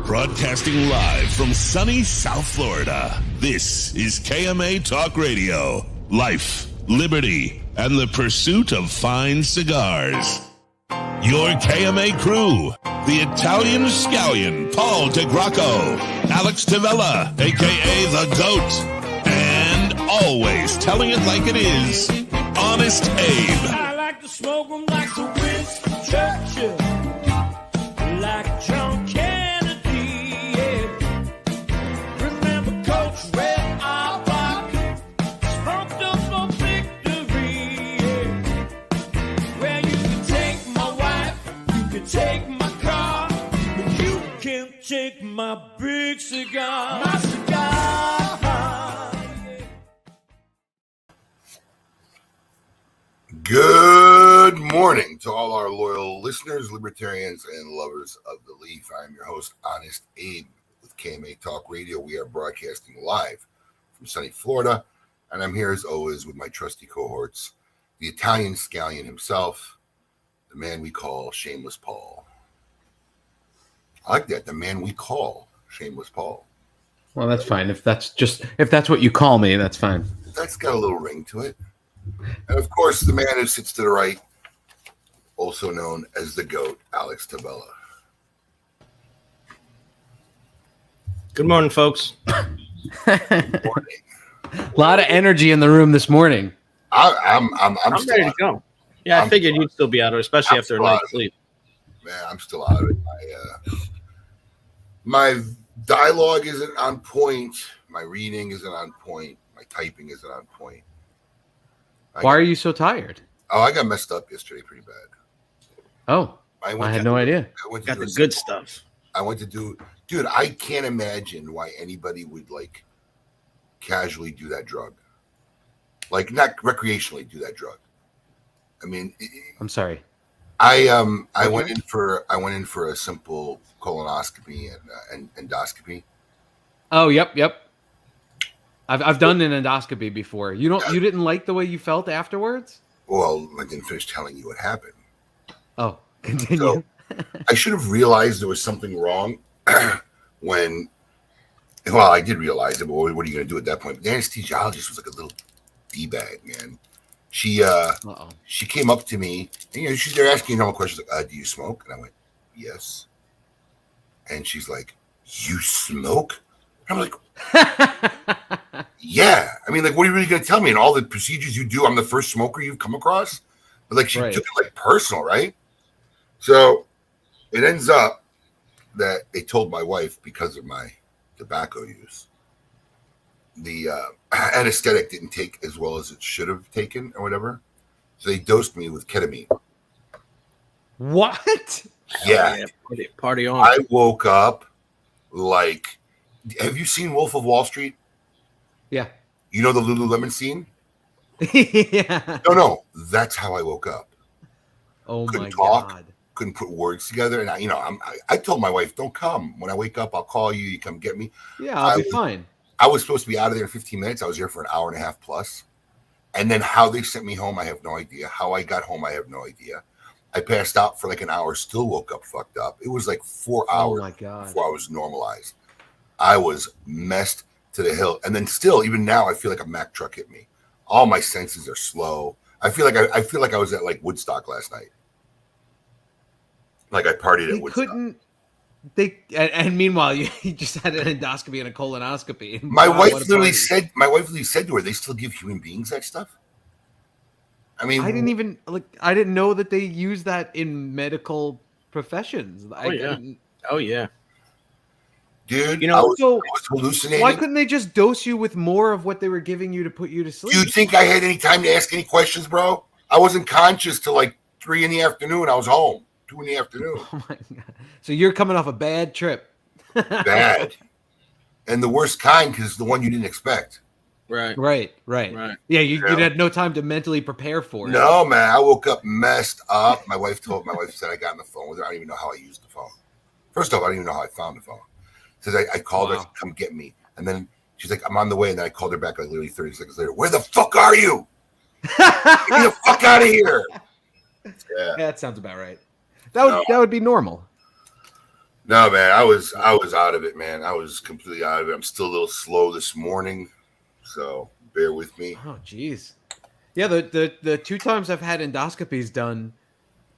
Broadcasting live from sunny South Florida, this is KMA Talk Radio. Life, liberty, and the pursuit of fine cigars. Your KMA crew, the Italian Scallion, Paul DeGracco, Alex Tavella, a.k.a. The Goat, and always telling it like it is, Honest Abe. I like to smoke them like the Winston Churchill, like John Kennedy, yeah. Remember Coach Red Auerbach, smoked up for victory, yeah. Well, you can take my wife, you can take my car, but you can't take my big cigar. My cigar. Good morning to all our loyal listeners, libertarians, and lovers of the leaf. I'm your host, Honest Abe, with KMA Talk Radio. We are broadcasting live from sunny Florida, and I'm here as always with my trusty cohorts, the Italian Scallion himself, the man we call Shameless Paul. I like that, the man we call Shameless Paul. Well, that's fine. If that's what you call me, that's fine. That's got a little ring to it. And of course, the man who sits to the right, also known as the GOAT, Alex Tavella. Good morning, folks. Good morning. A lot of energy in the room this morning. I'm still ready to go. Yeah, I figured you'd still be out of it, especially after a night's sleep. Man, I'm still out of it. My dialogue isn't on point. My reading isn't on point. My typing isn't on point. Why are you so tired? Oh, I got messed up yesterday pretty bad. Oh, I had no idea. Got the good stuff. I went to dude, I can't imagine why anybody would like casually do that drug. Like not recreationally do that drug. I mean, I'm sorry. I went in for a simple colonoscopy and endoscopy. Oh, yep. I've done an endoscopy before. You didn't like the way you felt afterwards? Well, I didn't finish telling you what happened. Oh, continue. So, I should have realized there was something wrong when. Well, I did realize it, but what are you going to do at that point? But the anesthesiologist was like a little d-bag, man. She came up to me, and they're asking normal questions like, "Do you smoke?" And I went, "Yes." And she's like, "You smoke?" And I'm like, yeah. I mean, like, what are you really going to tell me? And all the procedures you do, I'm the first smoker you've come across? But, like, she took it, like, personal, right? So it ends up that they told my wife, because of my tobacco use, the anesthetic didn't take as well as it should have taken or whatever. So they dosed me with ketamine. What? Yeah. Party on. I woke up like... Have you seen Wolf of Wall Street? Yeah. You know the Lululemon scene? Yeah. No. That's how I woke up. Oh, couldn't my talk, God. Couldn't put words together. And I told my wife, don't come. When I wake up, I'll call you. You come get me. Yeah, I'll be fine. I was supposed to be out of there in 15 minutes. I was here for an hour and a half plus. And then how they sent me home, I have no idea. How I got home, I have no idea. I passed out for like an hour, still woke up fucked up. It was like 4 hours before I was normalized. I was messed to the hill. And then still, even now, I feel like a Mack truck hit me. All my senses are slow. I feel like I was at like Woodstock last night. Like I partied at Woodstock. And meanwhile, you just had an endoscopy and a colonoscopy. My wife literally said to her, they still give human beings that stuff? I mean, I didn't know that they use that in medical professions. Oh yeah. Dude, I was hallucinating. Why couldn't they just dose you with more of what they were giving you to put you to sleep? Do you think I had any time to ask any questions, bro? I wasn't conscious till like 3 p.m. I was home, 2 p.m. Oh my God. So you're coming off a bad trip. Bad. And the worst kind, because it's the one you didn't expect. Right. Yeah, you had no time to mentally prepare for it. No, man. I woke up messed up. My wife said I got on the phone with her. I don't even know how I used the phone. First off, I don't even know how I found the phone. Says I called her, come get me. And then she's like, I'm on the way. And then I called her back like literally 30 seconds later. Where the fuck are you? Get me the fuck out of here. Yeah, that sounds about right. That would be normal. No, man, I was out of it, man. I was completely out of it. I'm still a little slow this morning, so bear with me. Oh, geez. Yeah, the 2 times I've had endoscopies done,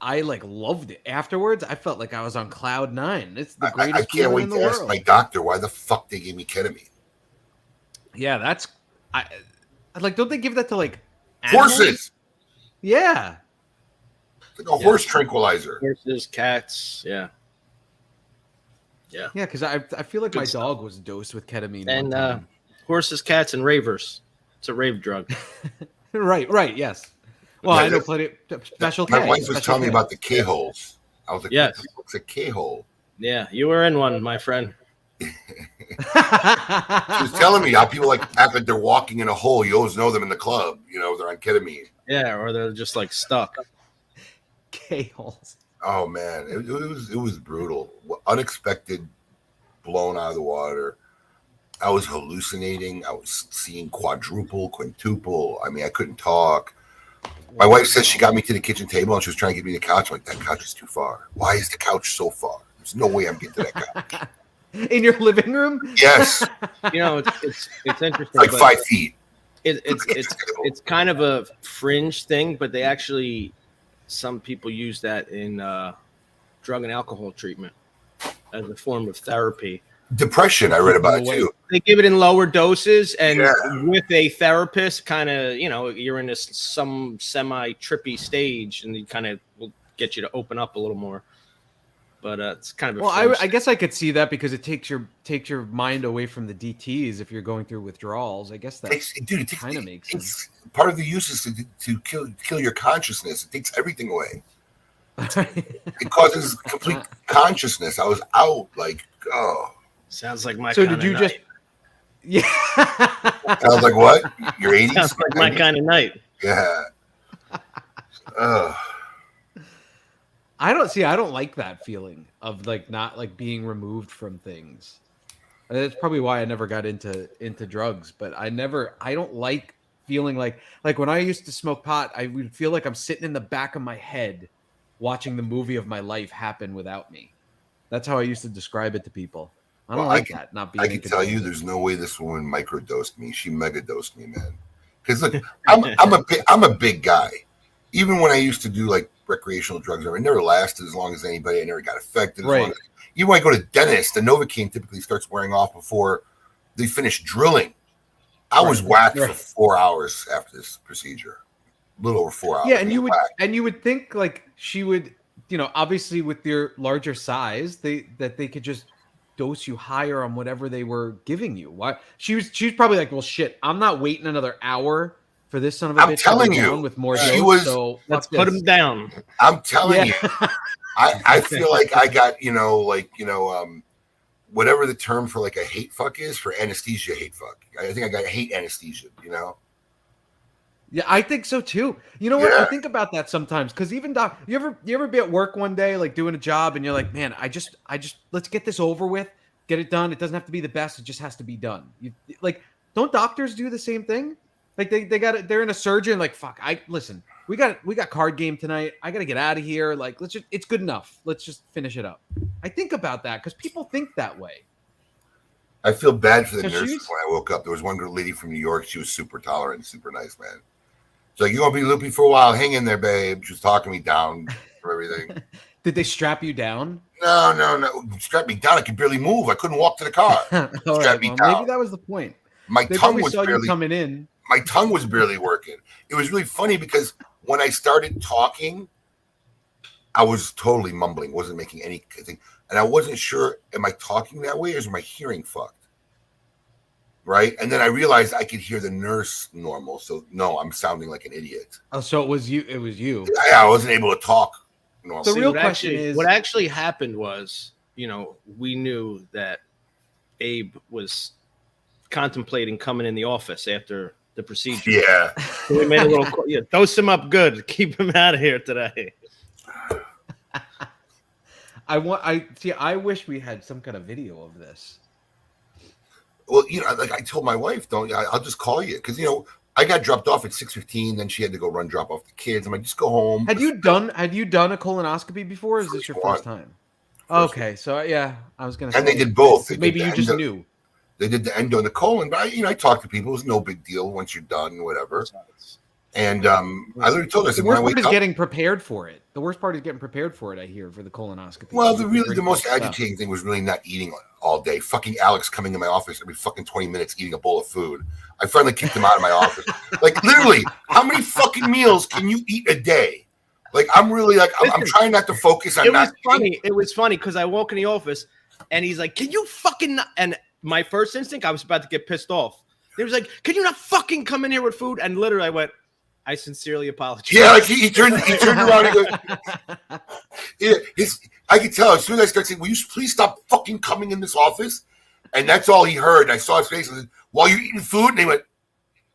I like loved it. Afterwards, I felt like I was on cloud 9. It's the I greatest can't feeling wait in the to ask world. my doctor why the fuck they gave me ketamine. Yeah, that's I like. Don't they give that to like animals? Horses, Yeah. it's like a horse tranquilizer. Horses, cats, yeah. Yeah, because I feel like Good my stuff. dog was dosed with ketamine. And one time. horses, cats, and ravers. It's a rave drug. Right, yes. Well, Yeah, I know that's- plenty of special My K. wife was special telling me K. about the K-holes. I was like, Yes. what the fuck's a K-hole? Yeah, you were in one, my friend. She was telling me how people like act like they're walking in a hole. You always know them in the club. You know, they're on ketamine. Yeah, or they're just like stuck. K-holes. Oh man, it was brutal. Unexpected, blown out of the water. I was hallucinating. I was seeing quadruple, quintuple. I mean, I couldn't talk. My wife said she got me to the kitchen table and she was trying to get me the couch. I'm like, that couch is too far. Why is the couch so far? There's no way I'm getting to that couch. In your living room? Yes, You know, it's interesting. it's like but 5 feet. it's kind of a fringe thing, but they actually, some people use that in drug and alcohol treatment as a form of therapy. Depression, I read about it too. They give it in lower doses, and Yeah. with a therapist, kind of, you're in this some semi trippy stage, and he kind of will get you to open up a little more. But it's kind of a Well, fringe I guess I could see that because it takes your mind away from the DTs if you're going through withdrawals. I guess that Dude, it kind of makes sense. part of the use is to kill your consciousness. It takes everything away. It causes complete consciousness. I was out like, oh. sounds like my. So kind did you of just? night. Yeah. Sounds like what? Your 80s? Sounds like my kind of night. Yeah. I don't like that feeling of like not like being removed from things. That's probably why I never got into drugs, but I don't like feeling like when I used to smoke pot, I would feel like I'm sitting in the back of my head watching the movie of my life happen without me. That's how I used to describe it to people. I don't like that. Not being. I can tell you, there's no way this woman microdosed me. She megadosed me, man. Because look, I'm a big guy. Even when I used to do like recreational drugs, I never lasted as long as anybody. I never got affected. Right. Even when I go to dentist, the Novocaine typically starts wearing off before they finish drilling. I was whacked for 4 hours after this procedure. A little over 4 hours. Yeah, and you would think like she would, obviously with your larger size, they could just dose you higher on whatever they were giving you. Why she was probably like, well, shit, I'm not waiting another hour for this son of a bitch. I'm telling you, with more she dose, was. so Let's put him down. I'm telling you, Yeah. I feel like I got whatever the term for like a hate fuck is for anesthesia hate fuck. I think I got hate anesthesia. Yeah, I think so too. You know what? Yeah. I think about that sometimes because even you ever be at work one day like doing a job and you're like, man, I just let's get this over with, get it done. It doesn't have to be the best. It just has to be done. Like, don't doctors do the same thing? Like they're in a surgery and like, fuck, listen, we got card game tonight. I got to get out of here. Like, it's good enough. Let's just finish it up. I think about that because people think that way. I feel bad for the So nurses when I woke up. There was one girl lady from New York. She was super tolerant, super nice, man. She's like, "You're gonna be loopy for a while. Hang in there, babe." She was talking me down for everything. Did they strap you down? No. Strap me down. I could barely move. I couldn't walk to the car. All Strap right, me well, down. maybe that was the point. My They tongue probably was saw you barely. coming in. My tongue was barely working. It was really funny because when I started talking, I was totally mumbling, wasn't making any thing, and I wasn't sure, am I talking that way or is my hearing fucked? Right? And then I realized I could hear the nurse normal, so no, I'm sounding like an idiot. Oh, so it was you. It was you. Yeah, I wasn't able to talk normal. The real what question actually, is- what actually happened was, we knew that Abe was contemplating coming in the office after the procedure. Yeah. So we made a little dose him up good. Keep him out of here today. I wish we had some kind of video of this. Well, like I told my wife, I'll just call you because I got dropped off at 6:15. Then she had to go drop off the kids. I'm like, just go home. Had you done a colonoscopy before? Or is this your First one. first time? Okay, so yeah, I was gonna say. And they did both. They Maybe did you just knew. They did the endo and the colon, but I talked to people. It was no big deal once you're done, whatever. And I literally told her, I said, The when I worst wake part is up, getting prepared for it. The worst part is getting prepared for it. I hear for the colonoscopy. well, You the most stuff. agitating thing was really not eating all day. Fucking Alex coming to my office every fucking 20 minutes eating a bowl of food. I finally kicked him out of my office. Like, literally, how many fucking meals can you eat a day? Like, I'm really like, I'm trying not to focus on not funny. It was funny because I walk in the office and he's like, can you fucking not? And my first instinct, I was about to get pissed off. He was like, can you not fucking come in here with food? And literally I went, I sincerely apologize. Yeah, like he turned around and goes, yeah, I could tell as soon as I started saying, will you please stop fucking coming in this office? And that's all he heard. And I saw his face. I said, while you're eating food? And he went,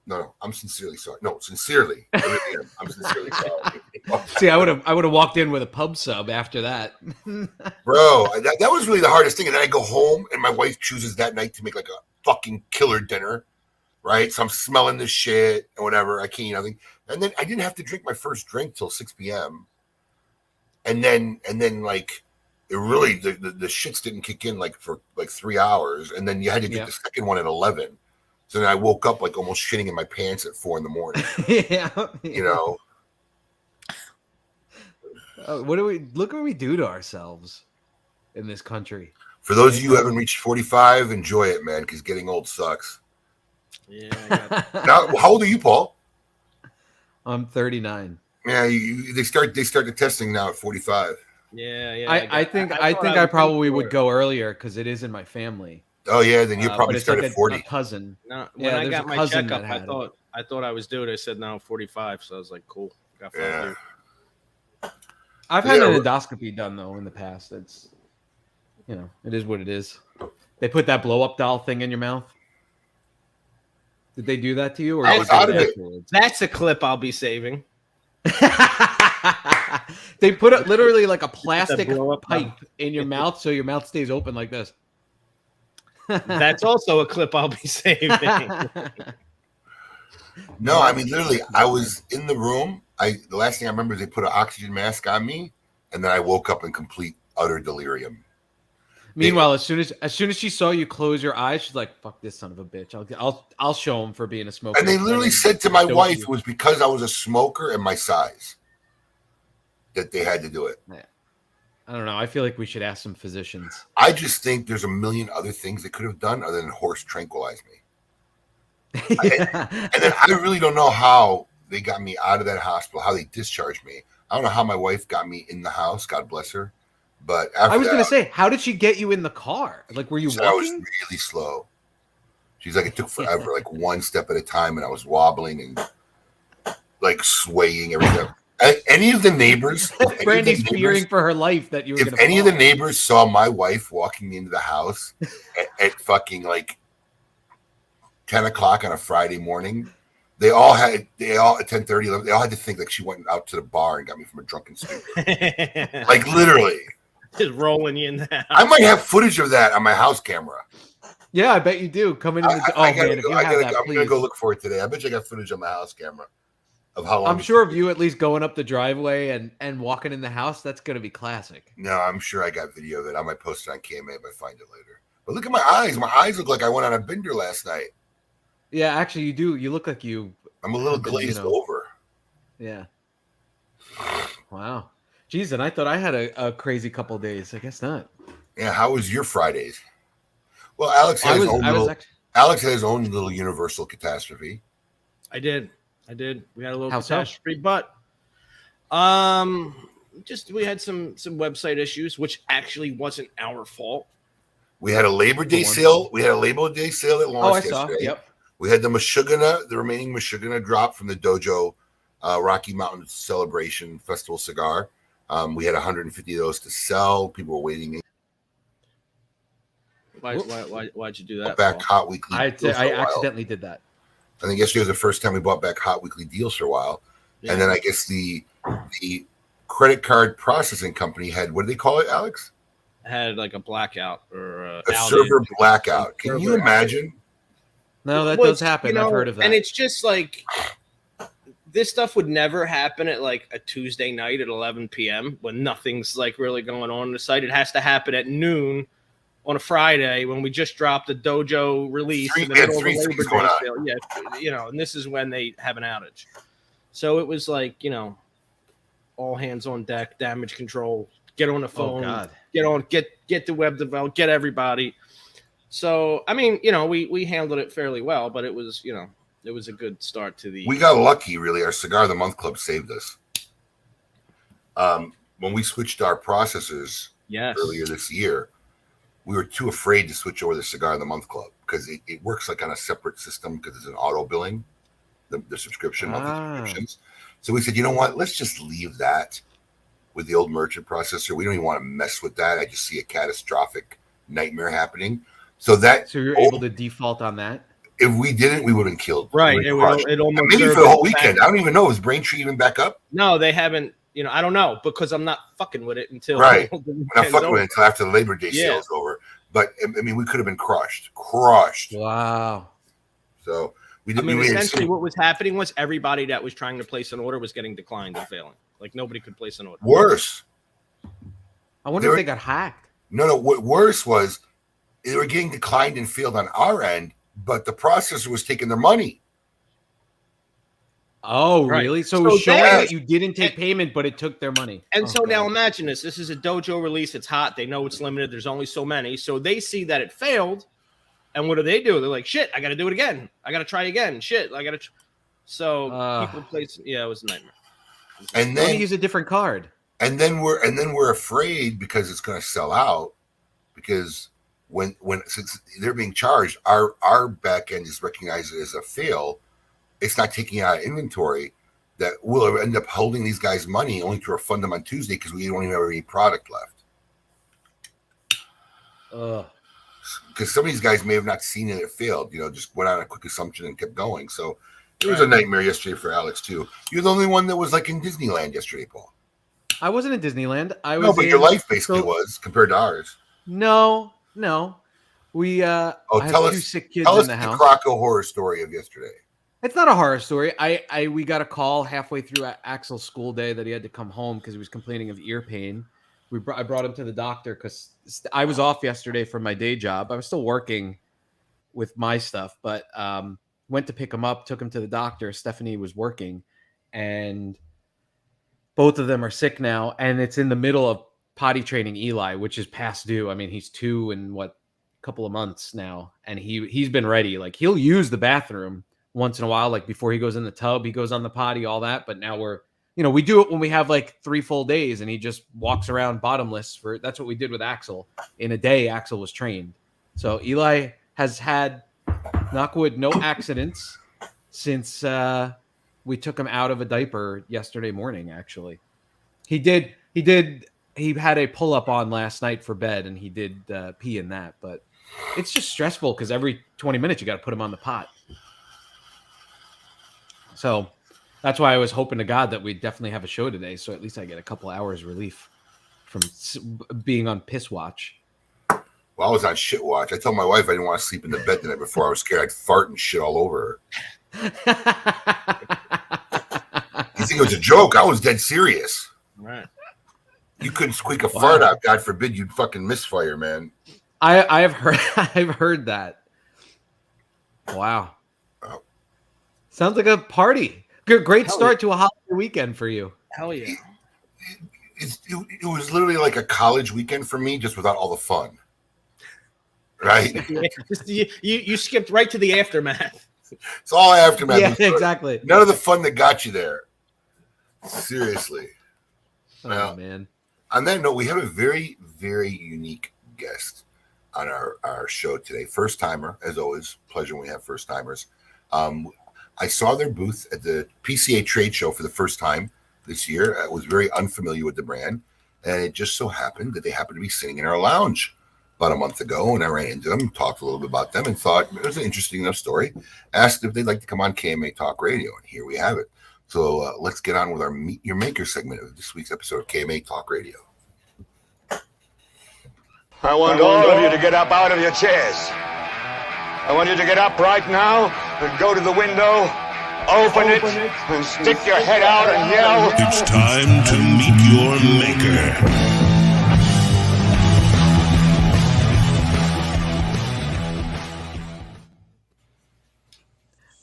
no, I'm sincerely sorry. No, sincerely. I really am. I'm sincerely sorry. See, I would have walked in with a pub sub after that. Bro, that was really the hardest thing. And then I go home and my wife chooses that night to make like a fucking killer dinner. Right? So I'm smelling this shit or whatever. I can't eat nothing. And then I didn't have to drink my first drink till 6 p.m. And then like it really the shits didn't kick in like for like 3 hours. And then you had to get the second one at 11. So then I woke up like almost shitting in my pants at 4 a.m. Yeah. You know. Look what we do to ourselves in this country. For those of you who haven't reached 45, enjoy it, man, because getting old sucks. Yeah. Now, how old are you, Paul? I'm 39. Yeah, they start the testing now at 45. Yeah. I think I probably would go earlier because it is in my family. Oh yeah, then you probably start at 40. A cousin. No, when I got my checkup, I thought I was due. They said now 45, so I was like, cool. Got 5 years. I've had an endoscopy done though in the past. It's, it is what it is. They put that blow up doll thing in your mouth. Did they do that to you? Or I was out of it. That's a clip I'll be saving. They put it literally like a plastic pipe in your mouth so your mouth stays open like this. That's also a clip I'll be saving. No, I mean literally, I was in the room. The last thing I remember is they put an oxygen mask on me, and then I woke up in complete utter delirium. Meanwhile, as soon as she saw you close your eyes, she's like, "Fuck this son of a bitch! I'll show him for being a smoker." And they literally said to my wife it was because I was a smoker and my size that they had to do it. Yeah. I don't know. I feel like we should ask some physicians. I just think there's a million other things they could have done other than horse tranquilize me. And then I really don't know how they got me out of that hospital, how they discharged me. I don't know how my wife got me in the house. God bless her. But I was going to say, how did she get you in the car? Like, were you walking? I was really slow. She's like, it took forever, like one step at a time, and I was wobbling and like swaying everything. Any of the neighbors, Brandy's fearing for her life that you were. If any of the neighbors saw my wife walking into the house at fucking like 10 o'clock on a Friday morning, they all at 10:30, 11, they all had to think like she went out to the bar and got me from a drunken stupor. Like literally. Just rolling you in the house. I might have footage of that on my house camera. Yeah, I bet you do. Coming in the I'm gonna go look for it today. I bet you I got footage on my house camera of how long. I'm sure of you at least going up the driveway and walking in the house. That's gonna be classic. No, I'm sure I got video of it. I might post it on KMA if I find it later. But look at my eyes. My eyes look like I went on a bender last night. Yeah, actually, you do. You look like you. I'm a little glazed over. Yeah. Wow. Jeez, and I thought I had a crazy couple days. I guess not. Yeah, how was your Fridays? Well, Alex had his own little universal catastrophe. I did. We had a little How catastrophe, but we had some website issues, which actually wasn't our fault. We had a Labor Day sale. We had a Labor Day sale at Lawrence yesterday. Yep. We had the remaining Michigana drop from the Dojo Rocky Mountain Celebration Festival cigar. We had 150 of those to sell. People were waiting. Why'd you do that? Back Hot Weekly. I accidentally did that. I think yesterday was the first time we bought back Hot Weekly deals for a while. Yeah. And then I guess the credit card processing company had, what do they call it, Alex? Had like a blackout or a server blackout. Can you imagine? No, that does happen. I've heard of that. And it's just like this stuff would never happen at like a Tuesday night at 11 p.m. when nothing's like really going on the site. It has to happen at noon on a Friday when we just dropped a dojo release in the middle of the Labor Day sale. Yeah, you know, and this is when they have an outage. So it was like, you know, all hands on deck, damage control, get on the phone, get the web developed, get everybody. So, I mean, you know, we handled it fairly well, but it was, you know, it was a good start to the. We got lucky, really. Our Cigar of the Month Club saved us. When we switched our processors earlier this year, we were too afraid to switch over the Cigar of the Month Club because it works like on a separate system because it's an auto billing, the subscription, monthly subscriptions. So we said, you know what? Let's just leave that with the old merchant processor. We don't even want to mess with that. I just see a catastrophic nightmare happening. So you're able to default on that? If we didn't, we would have been killed. Right. It almost maybe for the whole weekend. I don't even know. Is Braintree even back up? No, they haven't. You know, I don't know because I'm not fucking with it until we're not fucking with it until after the Labor Day sale is over. But I mean, we could have been crushed. Wow. So essentially, what was happening was everybody that was trying to place an order was getting declined and failing. Like nobody could place an order. Worse. I wonder if they got hacked. No. What worse was they were getting declined and failed on our end, but the processor was taking their money. Oh, really? So it was showing that you didn't take payment, but it took their money. And now imagine this. This is a dojo release. It's hot. They know it's limited. There's only so many. So they see that it failed. And what do? They're like, shit, I got to do it again. I got to try again. Shit, I got to. So people place. Yeah, it was a nightmare. And then use a different card. And then we're afraid because it's going to sell out because since they're being charged, our back end is recognized as a fail. It's not taking out inventory that will end up holding these guys money only to refund them on Tuesday because we don't even have any product left. Because some of these guys may have not seen it failed, you know, just went on a quick assumption and kept going. So it was a nightmare yesterday for Alex too. You're the only one that was like in Disneyland yesterday, Paul. I wasn't in Disneyland. But your life basically was compared to ours. No. We tell have two sick kids in the house. Tell us the Croco horror story of yesterday. It's not a horror story. We got a call halfway through Axel's school day that he had to come home because he was complaining of ear pain. I brought him to the doctor because I was off yesterday from my day job. I was still working with my stuff, but went to pick him up, took him to the doctor. Stephanie was working, and both of them are sick now. And it's in the middle of potty training Eli, which is past due. I mean, he's 2 in a couple of months now, and he's been ready. Like he'll use the bathroom once in a while, like before he goes in the tub, he goes on the potty, all that. But now we do it when we have like 3 full days and he just walks around bottomless that's what we did with Axel. In a day, Axel was trained. So Eli has had, knock wood, no accidents since we took him out of a diaper yesterday morning, actually. He had a pull-up on last night for bed and he did pee in that, but it's just stressful because every 20 minutes you got to put him on the pot. So that's why I was hoping to God that we'd definitely have a show today. So at least I get a couple hours relief from being on piss watch. Well, I was on shit watch. I told my wife I didn't want to sleep in the bed the night before. I was scared I'd fart and shit all over her. You think it was a joke? I was dead serious. Right. You couldn't squeak a fart out. God forbid you'd fucking misfire, man. I've heard that. Wow. Sounds like a party. Great start to a holiday weekend for you. Hell yeah. It was literally like a college weekend for me, just without all the fun. Right? You skipped right to the aftermath. It's all aftermath. Yeah, exactly. None of the fun that got you there. Seriously. Oh, man. On that note, we have a very, very unique guest on our show today. First timer, as always. Pleasure when we have first timers. I saw their booth at the PCA trade show for the first time this year. I was very unfamiliar with the brand, and it just so happened that they happened to be sitting in our lounge about a month ago, and I ran into them, talked a little bit about them, and thought it was an interesting enough story. Asked if they'd like to come on KMA Talk Radio, and here we have it. So let's get on with our Meet Your Maker segment of this week's episode of KMA Talk Radio. I want all of you to get up out of your chairs. I want you to get up right now and go to the window Open it and stick your head out and yell. It's time to meet your maker.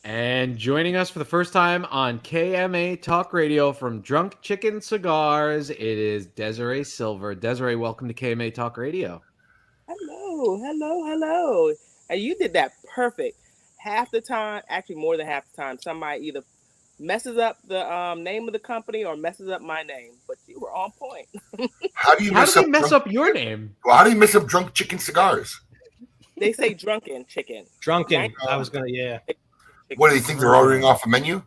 And joining us for the first time on KMA Talk Radio from Drunk Chicken Cigars, it is Desiree Sylver. Desiree, welcome to KMA Talk Radio. Hello. And you did that perfect. Half the time, actually more than half the time, somebody either messes up the name of the company or messes up my name. But you were on point. How do you How mess did up we mess drunk- up your name? Well, how do you mess up Drunk Chicken Cigars? They say drunken chicken. Drunken. I was gonna, yeah. What do you think they're ordering off a menu?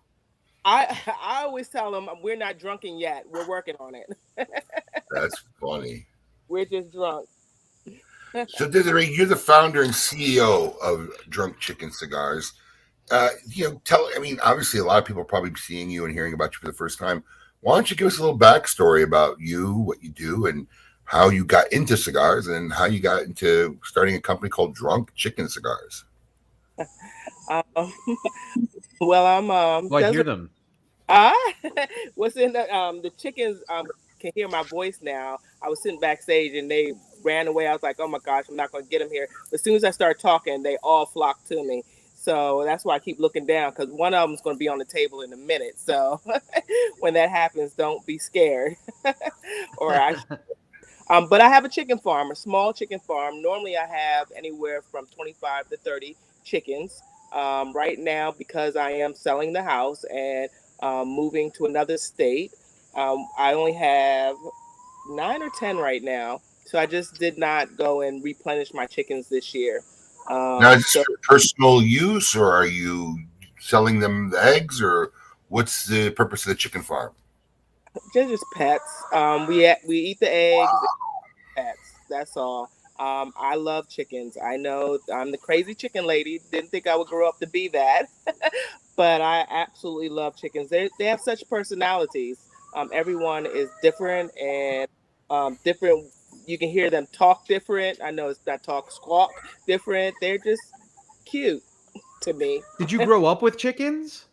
I always tell them we're not drunken yet. We're working on it. That's funny. We're just drunk. So, Desiree, you're the founder and CEO of Drunk Chicken Cigars. Obviously, a lot of people are probably seeing you and hearing about you for the first time. Why don't you give us a little backstory about you, what you do, and how you got into cigars and how you got into starting a company called Drunk Chicken Cigars? Well, I'm. I hear them. What's in the chickens can hear my voice now. I was sitting backstage and they ran away. I was like, oh my gosh, I'm not going to get them here. But as soon as I start talking, they all flock to me. So that's why I keep looking down, because one of them is going to be on the table in a minute. So when that happens, don't be scared. But I have a chicken farm, a small chicken farm. Normally I have anywhere from 25 to 30 chickens. Right now, because I am selling the house and moving to another state, I only have 9 or 10 right now. So I just did not go and replenish my chickens this year. Now, is this for personal use, or are you selling them the eggs, or what's the purpose of the chicken farm? They're just pets. We eat the eggs. And pets. That's all. I love chickens. I know I'm the crazy chicken lady. Didn't think I would grow up to be that, but I absolutely love chickens. They have such personalities. Everyone is different and different. You can hear them talk different. I know it's not talk squawk different. They're just cute to me. Did you grow up with chickens?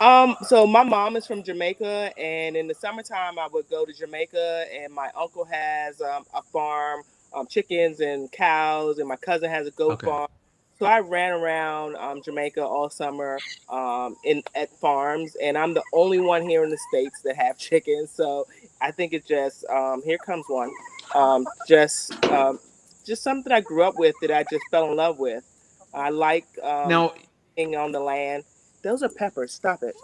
So my mom is from Jamaica, and in the summertime I would go to Jamaica, and my uncle has a farm, chickens and cows, and my cousin has a goat farm. So I ran around Jamaica all summer at farms, and I'm the only one here in the States that have chickens. So I think it's just here comes one, just something I grew up with that I just fell in love with. I like now being on the land. Those are peppers. Stop it.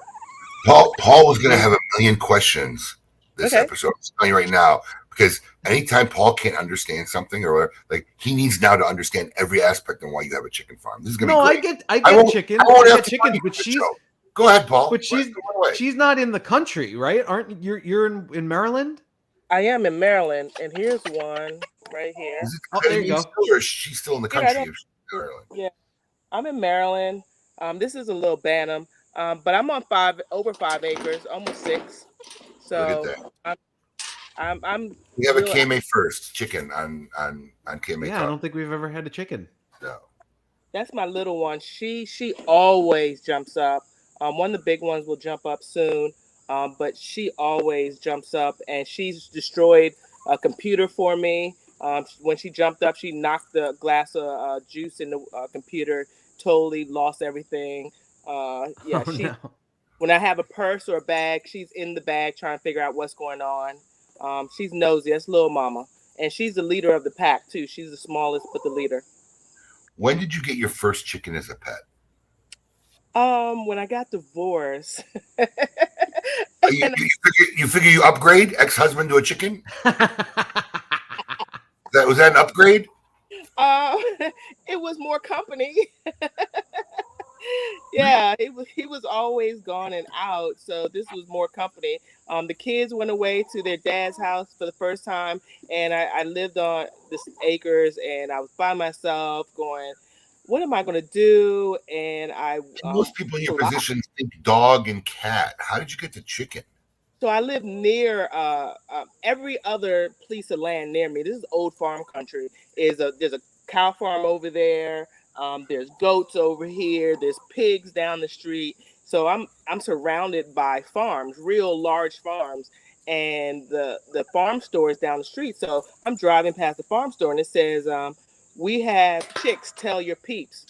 Paul was going to have a million questions this episode. I'm telling you right now, because anytime Paul can't understand something or whatever, like he needs now to understand every aspect on why you have a chicken farm. This is going to be great. I get chickens. I get chickens, but she's go ahead, Paul. But she's not in the country, right? Aren't you're in Maryland? I am in Maryland, and here's one right here. There you go. Or she's still in the country. Yeah, I'm in Maryland. This is a little Bantam, but I'm on over 5 acres, almost 6. So I'm. We have a KMA first chicken on KMA. Yeah, I don't think we've ever had a chicken. No. That's my little one. She always jumps up. One of the big ones will jump up soon, but she always jumps up, and she's destroyed a computer for me. When she jumped up, she knocked the glass of juice in the computer. Totally lost everything. When I have a purse or a bag, she's in the bag trying to figure out what's going on. She's nosy. That's little mama, and she's the leader of the pack too. She's the smallest but the leader. When did you get your first chicken as a pet? When I got divorced. You figure you upgrade ex-husband to a chicken? Was that an upgrade? It was more company. Yeah, he was always gone and out, so this was more company. The kids went away to their dad's house for the first time, and I lived on this acres, and I was by myself going, what am I going to do? And most people in your position think dog and cat. How did you get to chicken? So I live near every other piece of land near me. This is old farm country. There's a cow farm over there. There's goats over here. There's pigs down the street. So I'm surrounded by farms, real large farms, and the farm store is down the street. So I'm driving past the farm store, and it says, "We have chicks. Tell your peeps."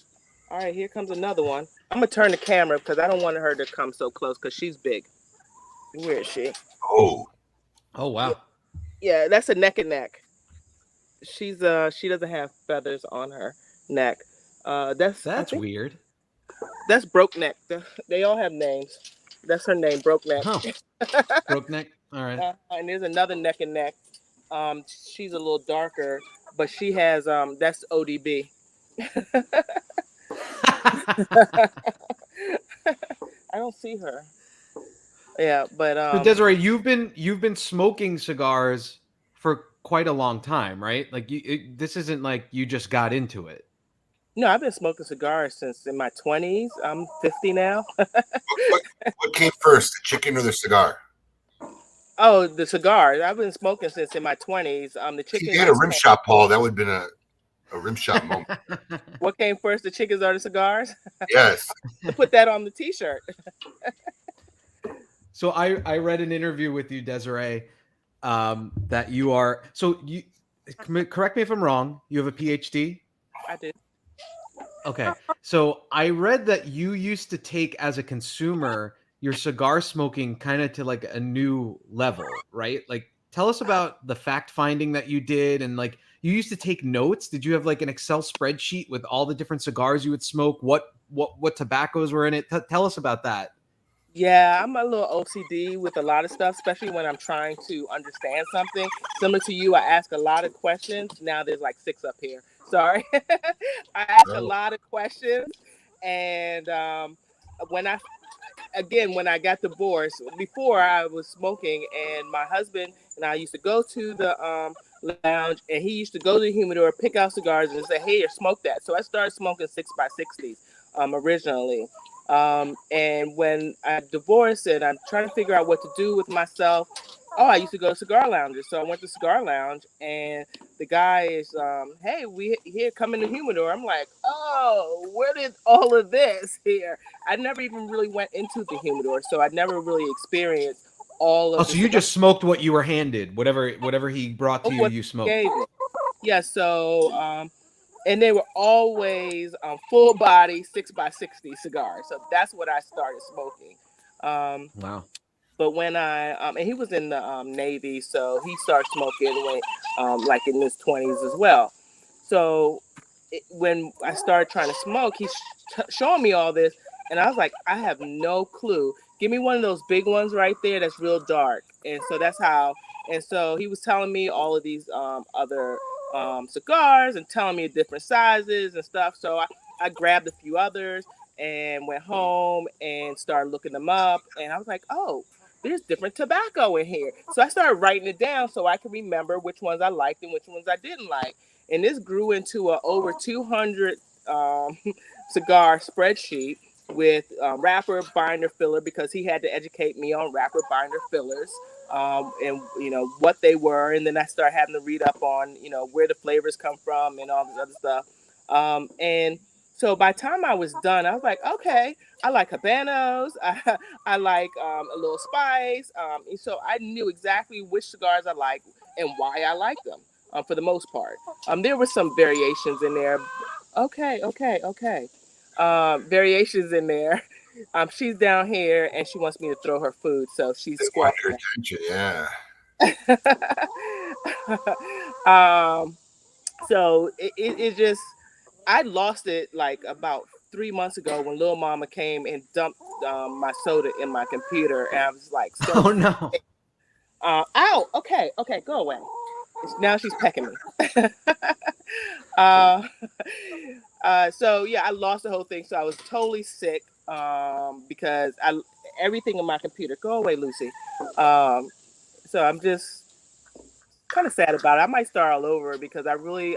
All right, here comes another one. I'm gonna turn the camera because I don't want her to come so close because she's big. Where is she? Oh, Oh wow. Yeah, that's a neck and neck. She doesn't have feathers on her neck. That's I That's think weird. that's broke neck. They all have names. That's her name, broke neck. Huh. Broke neck. All right. And there's another neck and neck. She's a little darker, but she has that's ODB. I don't see her. Yeah, but So Desiree, you've been smoking cigars for quite a long time, right? Like this isn't like you just got into it. no, I've been smoking cigars since in my 20s. I'm 50 now. what came first, the chicken or the cigar? Oh, the cigars. I've been smoking since in my 20s. The If chicken. you had a rim shot, Paul, that would have been a rim shot moment. What came first, the chickens or the cigars? Yes. Put that on the T-shirt. So I read an interview with you, Desiree, that you are. So you correct me if I'm wrong. You have a PhD. I did. Okay. So I read that you used to take as a consumer your cigar smoking kind of to like a new level, right? Like tell us about the fact finding that you did and like you used to take notes. Did you have like an Excel spreadsheet with all the different cigars you would smoke? What tobaccos were in it? Tell us about that. Yeah, I'm a little OCD with a lot of stuff, especially when I'm trying to understand something. Similar to you, I ask a lot of questions. Now there's like 6 up here. Sorry. I ask a lot of questions. And when I got divorced, before I was smoking, and my husband and I used to go to the lounge, and he used to go to the humidor, pick out cigars, and say, "Hey, smoke that." So I started smoking 6x60s originally. And when I divorced and I'm trying to figure out what to do with myself, I used to go to cigar lounges. So I went to cigar lounge, and the guy is, "Hey, we here, come in the humidor." I'm like, "Oh, where did all of this here?" I never even really went into the humidor, so I never really experienced all of. Oh, so you just smoked what you were handed, whatever he brought to you, you smoked. Yeah. So, and they were always full body 6x60 cigars. So that's what I started smoking. Wow. But when and he was in the Navy, so he started smoking when like in his 20s as well. So when I started trying to smoke, he's showing me all this, and I was like, I have no clue. Give me one of those big ones right there that's real dark. And so that's how. And so he was telling me all of these other cigars and telling me different sizes and stuff. So I grabbed a few others and went home and started looking them up. And I was like, oh, there's different tobacco in here. So I started writing it down so I could remember which ones I liked and which ones I didn't like. And this grew into a over 200 cigar spreadsheet with wrapper, binder, filler, because he had to educate me on wrapper, binder, fillers. And what they were, and then I started having to read up on where the flavors come from and all this other stuff. And so by the time I was done, I was like, okay, I like habanos, I like a little spice. And so I knew exactly which cigars I liked and why I liked them for the most part. There were some variations in there. Okay. Variations in there. She's down here and she wants me to throw her food, so she's squatting. Your attention, yeah. So it just, I lost it like about 3 months ago when Lil Mama came and dumped my soda in my computer, and I was like, so, oh no. Ow, okay, go away. Now she's pecking me. So yeah, I lost the whole thing. So I was totally sick because everything in my computer. Go away, Lucy. So I'm just kind of sad about it. I might start all over because I really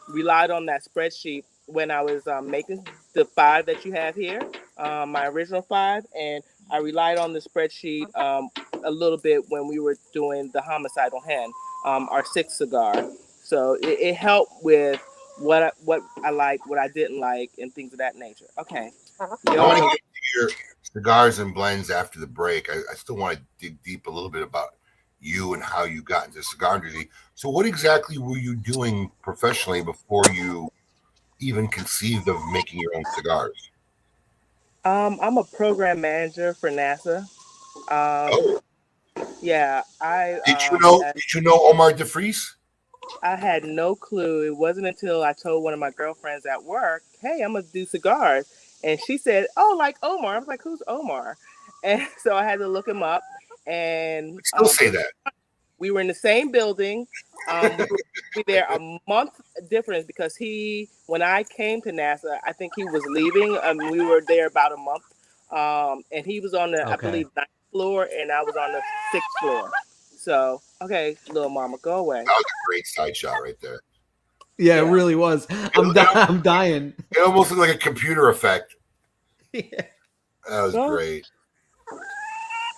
relied on that spreadsheet when I was making the 5 that you have here, my original 5, and I relied on the spreadsheet a little bit when we were doing the Homicidal Hen, our 6th cigar. So it helped with what I liked, what I didn't like, and things of that nature. Okay. I want to get your cigars and blends after the break. I still want to dig deep a little bit about you and how you got into cigar industry. So, what exactly were you doing professionally before you even conceived of making your own cigars? I'm a program manager for NASA. Um, Oh, yeah, did you know Omar DeFries? I had no clue. It wasn't until I told one of my girlfriends at work, "Hey, I'm gonna do cigars," and she said, "Oh, like Omar." I was like, "Who's Omar?" And so I had to look him up, and Still say that. we were in the same building. We were there a month difference because when I came to NASA, I think he was leaving. We were there about a month, and he was on the, I Okay. believe, 9th floor, and I was on the 6th floor. So, okay, little mama, go away. That was a great side shot right there. Yeah, it Yeah. really was. I'm dying. It almost looked like a computer effect. Yeah. That was Well, great.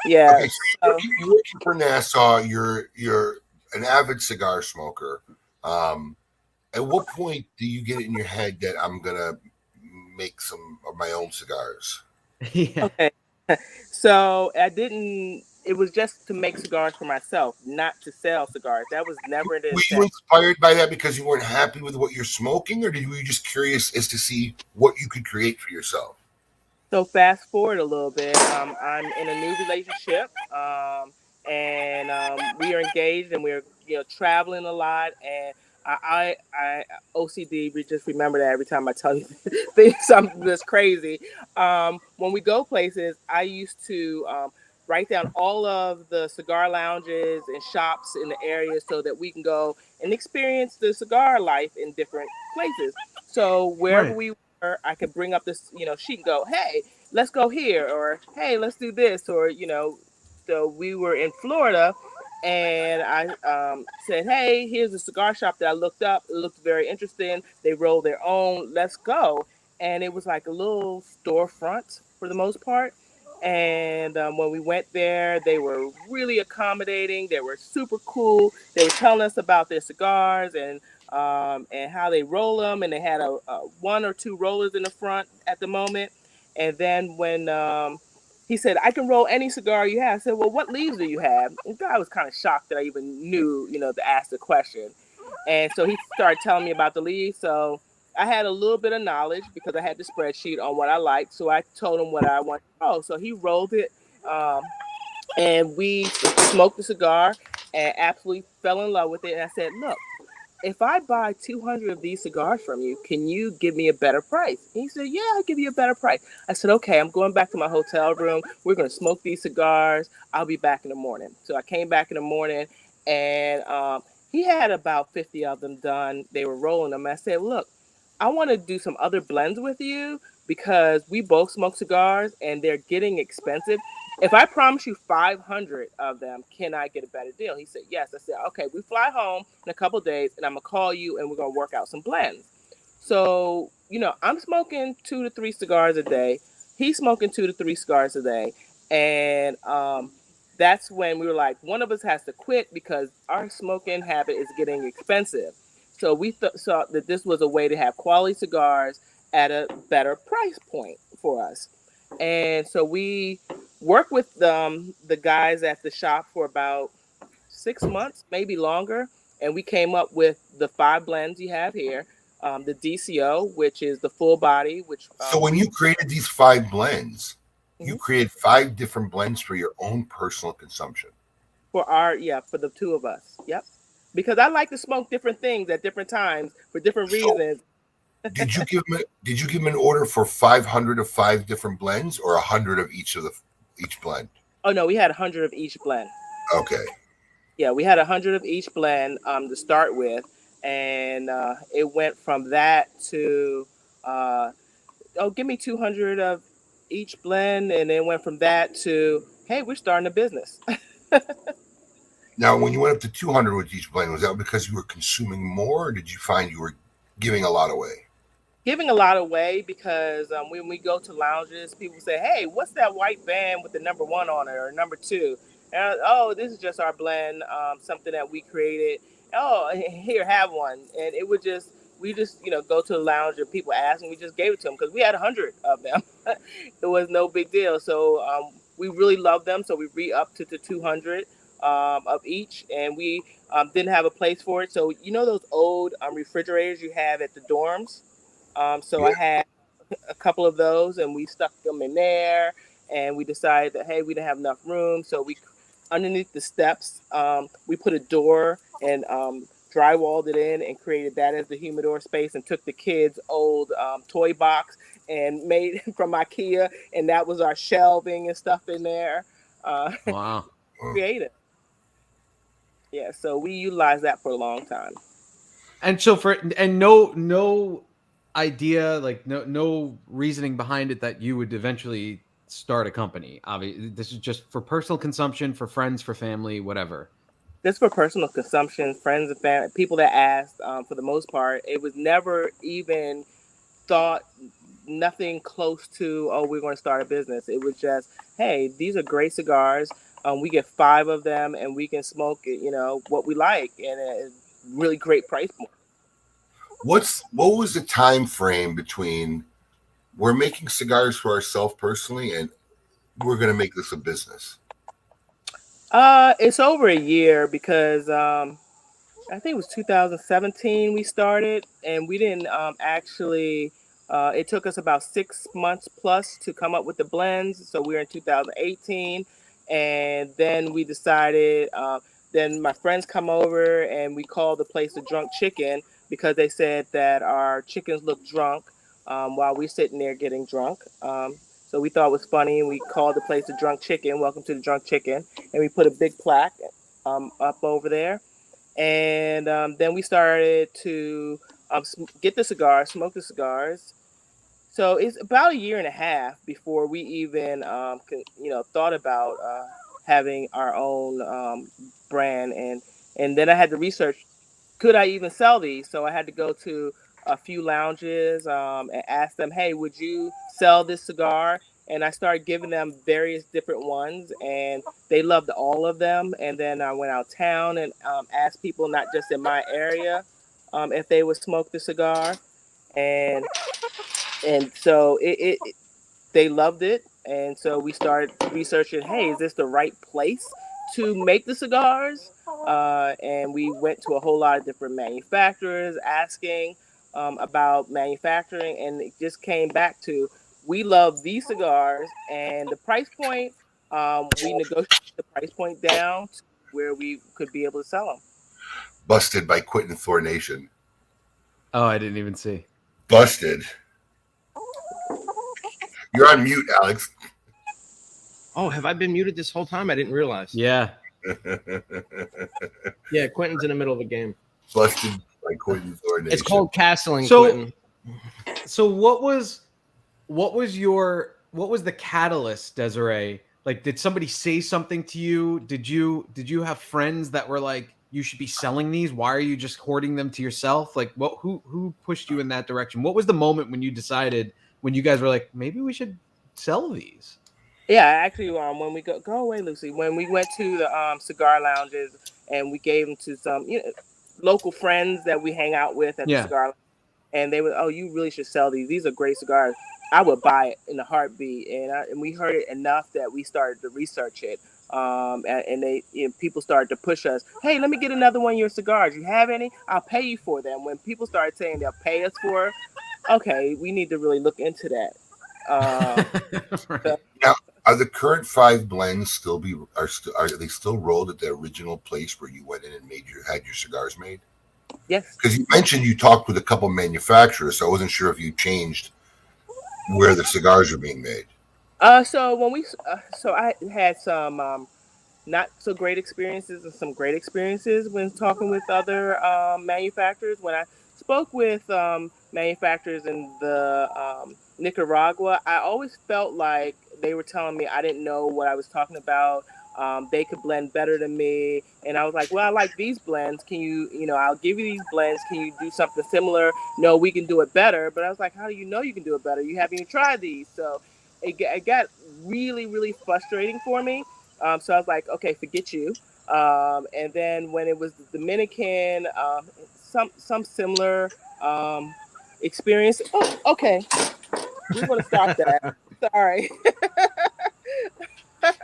Yeah. Okay, so you're working for NASA. You're an avid cigar smoker. At what point do you get it in your head that I'm gonna make some of my own cigars? Yeah. Okay. So I didn't. It was just to make cigars for myself, not to sell cigars. That was never the Were you intent. inspired by that because you weren't happy with what you're smoking, or were you just curious as to see what you could create for yourself? So fast forward a little bit. I'm in a new relationship, and we are engaged, and we're traveling a lot. And I OCD. We just remember that every time I tell you something that's crazy. When we go places, I used to write down all of the cigar lounges and shops in the area so that we can go and experience the cigar life in different places. So wherever Right. we were, I could bring up this, she can go, "Hey, let's go here," or "Hey, let's do this," or So we were in Florida, and I said, "Hey, here's a cigar shop that I looked up. It looked very interesting. They roll their own. Let's go." And it was like a little storefront for the most part. And when we went there, they were really accommodating. They were super cool. They were telling us about their cigars and how they roll them. And they had a one or two rollers in the front at the moment. And then when he said, "I can roll any cigar you have," I said, "Well, what leaves do you have?" And the guy was kind of shocked that I even knew, to ask the question. And so he started telling me about the leaves. So I had a little bit of knowledge because I had the spreadsheet on what I liked. So I told him what I wanted to roll. So he rolled it, and we smoked the cigar and absolutely fell in love with it. And I said, "Look, if I buy 200 of these cigars from you, can you give me a better price?" And he said, "Yeah, I'll give you a better price." I said, "Okay, I'm going back to my hotel room. We're going to smoke these cigars. I'll be back in the morning." So I came back in the morning, and he had about 50 of them done. They were rolling them. I said, "Look, I want to do some other blends with you because we both smoke cigars and they're getting expensive. If I promise you 500 of them, can I get a better deal?" He said, "Yes." I said, "Okay, we fly home in a couple of days and I'm going to call you and we're going to work out some blends." So, I'm smoking 2 to 3 cigars a day. He's smoking 2 to 3 cigars a day. And that's when we were like, one of us has to quit because our smoking habit is getting expensive. So we saw that this was a way to have quality cigars at a better price point for us. And so we worked with the guys at the shop for about 6 months, maybe longer, and we came up with the 5 blends you have here. The DCO, which is the full body, which So when you created these 5 blends, you Mhm. created 5 different blends for your own personal consumption. For the two of us. Yep. Because I like to smoke different things at different times for different So reasons. did you give him an order for 500 of 5 different blends or 100 of each blend? Oh no, we had 100 of each blend. Okay. Yeah, we had 100 of each blend to start with, and it went from that to give me 200 of each blend, and then went from that to, hey, we're starting a business. Now, when you went up to 200 with each blend, was that because you were consuming more, or did you find you were giving a lot away? Giving a lot away because when we go to lounges, people say, "Hey, what's that white band with the number one on it or number two?" And oh, this is just our blend, something that we created. Oh, here, have one. And it would just we just go to the lounge and people ask, and we just gave it to them because we had 100 of them. It was no big deal. So we really love them, so we re-upped to 200 of each, and we didn't have a place for it. So those old refrigerators you have at the dorms. So I had a couple of those, and we stuck them in there, and we decided that, hey, we didn't have enough room, so we underneath the steps we put a door and drywalled it in and created that as the humidor space, and took the kids old toy box and made from IKEA, and that was our shelving and stuff in there. Wow. Creative. Yeah, so we utilized that for a long time. And so no idea, like no reasoning behind it that you would eventually start a company. Obviously, this is just for personal consumption, for friends, for family, whatever. This for personal consumption, friends and family, people that asked. For the most part, it was never even thought, nothing close to, oh, we're going to start a business. It was just, hey, these are great cigars. We get 5 of them, and we can smoke it, what we like, and a really great price point. What was the time frame between we're making cigars for ourselves personally and we're going to make this a business? It's over a year because I think it was 2017 we started, and we didn't actually. It took us about 6 months plus to come up with the blends. So we were in 2018, and then we decided. Then my friends come over, and we called the place the Drunk Chicken because they said that our chickens looked drunk while we're sitting there getting drunk. So we thought it was funny, and we called the place the Drunk Chicken. Welcome to the Drunk Chicken, and we put a big plaque up over there. And then we started to get the cigars, smoke the cigars. So it's about a year and a half before we even, thought about having our own brand. And then I had to research, could I even sell these? So I had to go to a few lounges and ask them, hey, would you sell this cigar? And I started giving them various different ones, and they loved all of them. And then I went out town and asked people, not just in my area, if they would smoke the cigar. And so they loved it. And so we started researching, hey, is this the right place to make the cigars? And we went to a whole lot of different manufacturers asking about manufacturing, and it just came back to, we love these cigars and the price point. We negotiated the price point down to where we could be able to sell them. Busted by Quentin Thornation. Oh, I didn't even see. Busted. You're on mute, Alex. Oh, have I been muted this whole time? I didn't realize. Yeah. Yeah, Quentin's in the middle of a game. Busted by Quentin Thornation. It's called castling, So- Quentin. So what was the catalyst, Desiree? Like, did somebody say something to you? Did you have friends that were like, you should be selling these? Why are you just hoarding them to yourself? Like, who pushed you in that direction? What was the moment when you decided, when you guys were like, maybe we should sell these? Yeah, actually, when we go away, Lucy. When we went to the cigar lounges and we gave them to some local friends that we hang out with at the cigar lounge, and they were, oh, you really should sell these. These are great cigars. I would buy it in a heartbeat. And we heard it enough that we started to research it. And they people started to push us. Hey, let me get another one of your cigars. You have any? I'll pay you for them. When people started saying they'll pay us for, okay, we need to really look into that. Right. Now, are the current 5 blends are they still rolled at the original place where you went in and had your cigars made? Yes. Because you mentioned you talked with a couple manufacturers, so I wasn't sure if you changed where the cigars are being made. So when I had some not so great experiences and some great experiences when talking with other manufacturers. When I spoke with manufacturers in the Nicaragua, I always felt like they were telling me I didn't know what I was talking about. They could blend better than me. And I was like, well, I like these blends. Can you, I'll give you these blends. Can you do something similar? No, we can do it better. But I was like, how do you know you can do it better? You haven't even tried these. So it got really, really frustrating for me. So I was like, okay, forget you. And then when it was the Dominican, some similar experience. Oh, okay. We're gonna stop that. Sorry. That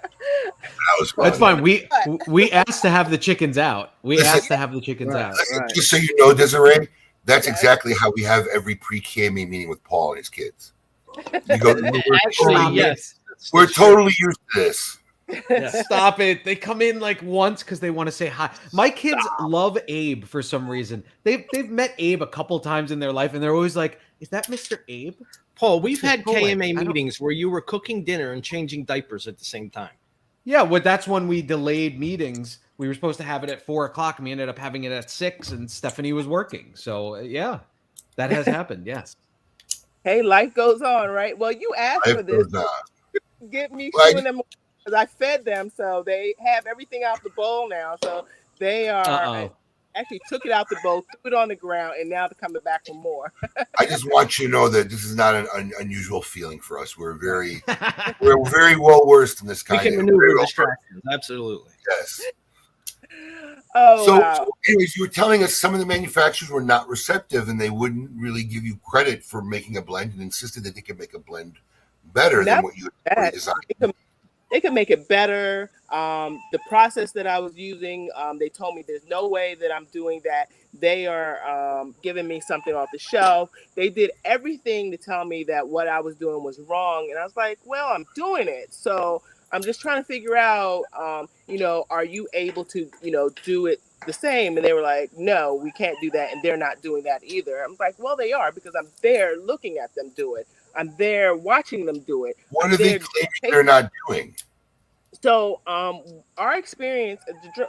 was fun. That's fine. We asked to have the chickens out. We Listen- asked to have the chickens Right. out. Listen, Right. just so you know, Desiree, that's Yes. exactly how we have every pre-KMA meeting with Paul and his kids. You go, Actually, Stop yes. we're totally used to this. Yes. Stop it. They come in like once because they want to say hi. My kids love Abe for some reason. They've met Abe a couple times in their life, and they're always like, "Is that Mr. Abe?" Paul, we've What's had his toy? KMA I don't- meetings where you were cooking dinner and changing diapers at the same time. Yeah, well, that's when we delayed meetings. We were supposed to have it at 4:00, and we ended up having it at 6, and Stephanie was working. So yeah, that has happened. Yes. Hey, life goes on, right? Well, you asked for Life this. goes on. Get me Well, I showing them because I fed them, so they have everything out the bowl now. So they are Uh-oh. actually took it out the bowl, threw it on the ground, and now they're coming back for more. I just want you to know that this is not an unusual feeling for us. We're very well versed in this We kind can of maneuver very well- distractions. Absolutely. Yes. Oh So, wow! anyways, you were telling us some of the manufacturers were not receptive and they wouldn't really give you credit for making a blend and insisted that they could make a blend better than Not what you bad. had designed. They can make it better. The process that I was using, they told me there's no way that I'm doing that. They are giving me something off the shelf. They did everything to tell me that what I was doing was wrong. And I was like, well, I'm doing it. So I'm just trying to figure out, are you able to, do it the same? And they were like, no, we can't do that. And they're not doing that either. I'm like, well, they are because I'm there looking at them do it. I'm there watching them do it. What I'm are they there claiming taking- they're not doing? So, our experience,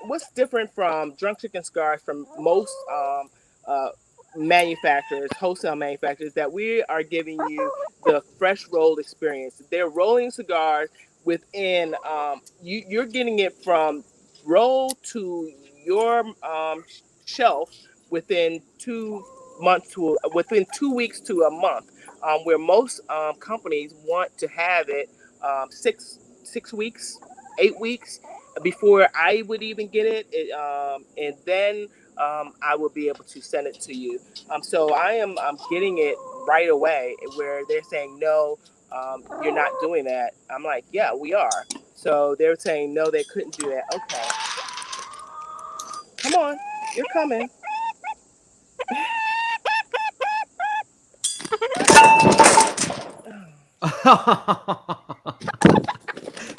what's different from Drunk Chicken Cigars from most manufacturers, wholesale manufacturers, that we are giving you the fresh rolled experience. They're rolling cigars within, you're getting it from roll to your shelf within 2 months to within 2 weeks to a month, where most companies want to have it 6 weeks, 8 weeks before I would even get it, and then I will be able to send it to you. So I'm getting it right away, where they're saying no, you're not doing that. I'm like, yeah, we are. So they're saying no, they couldn't do that. Okay, come on, you're coming.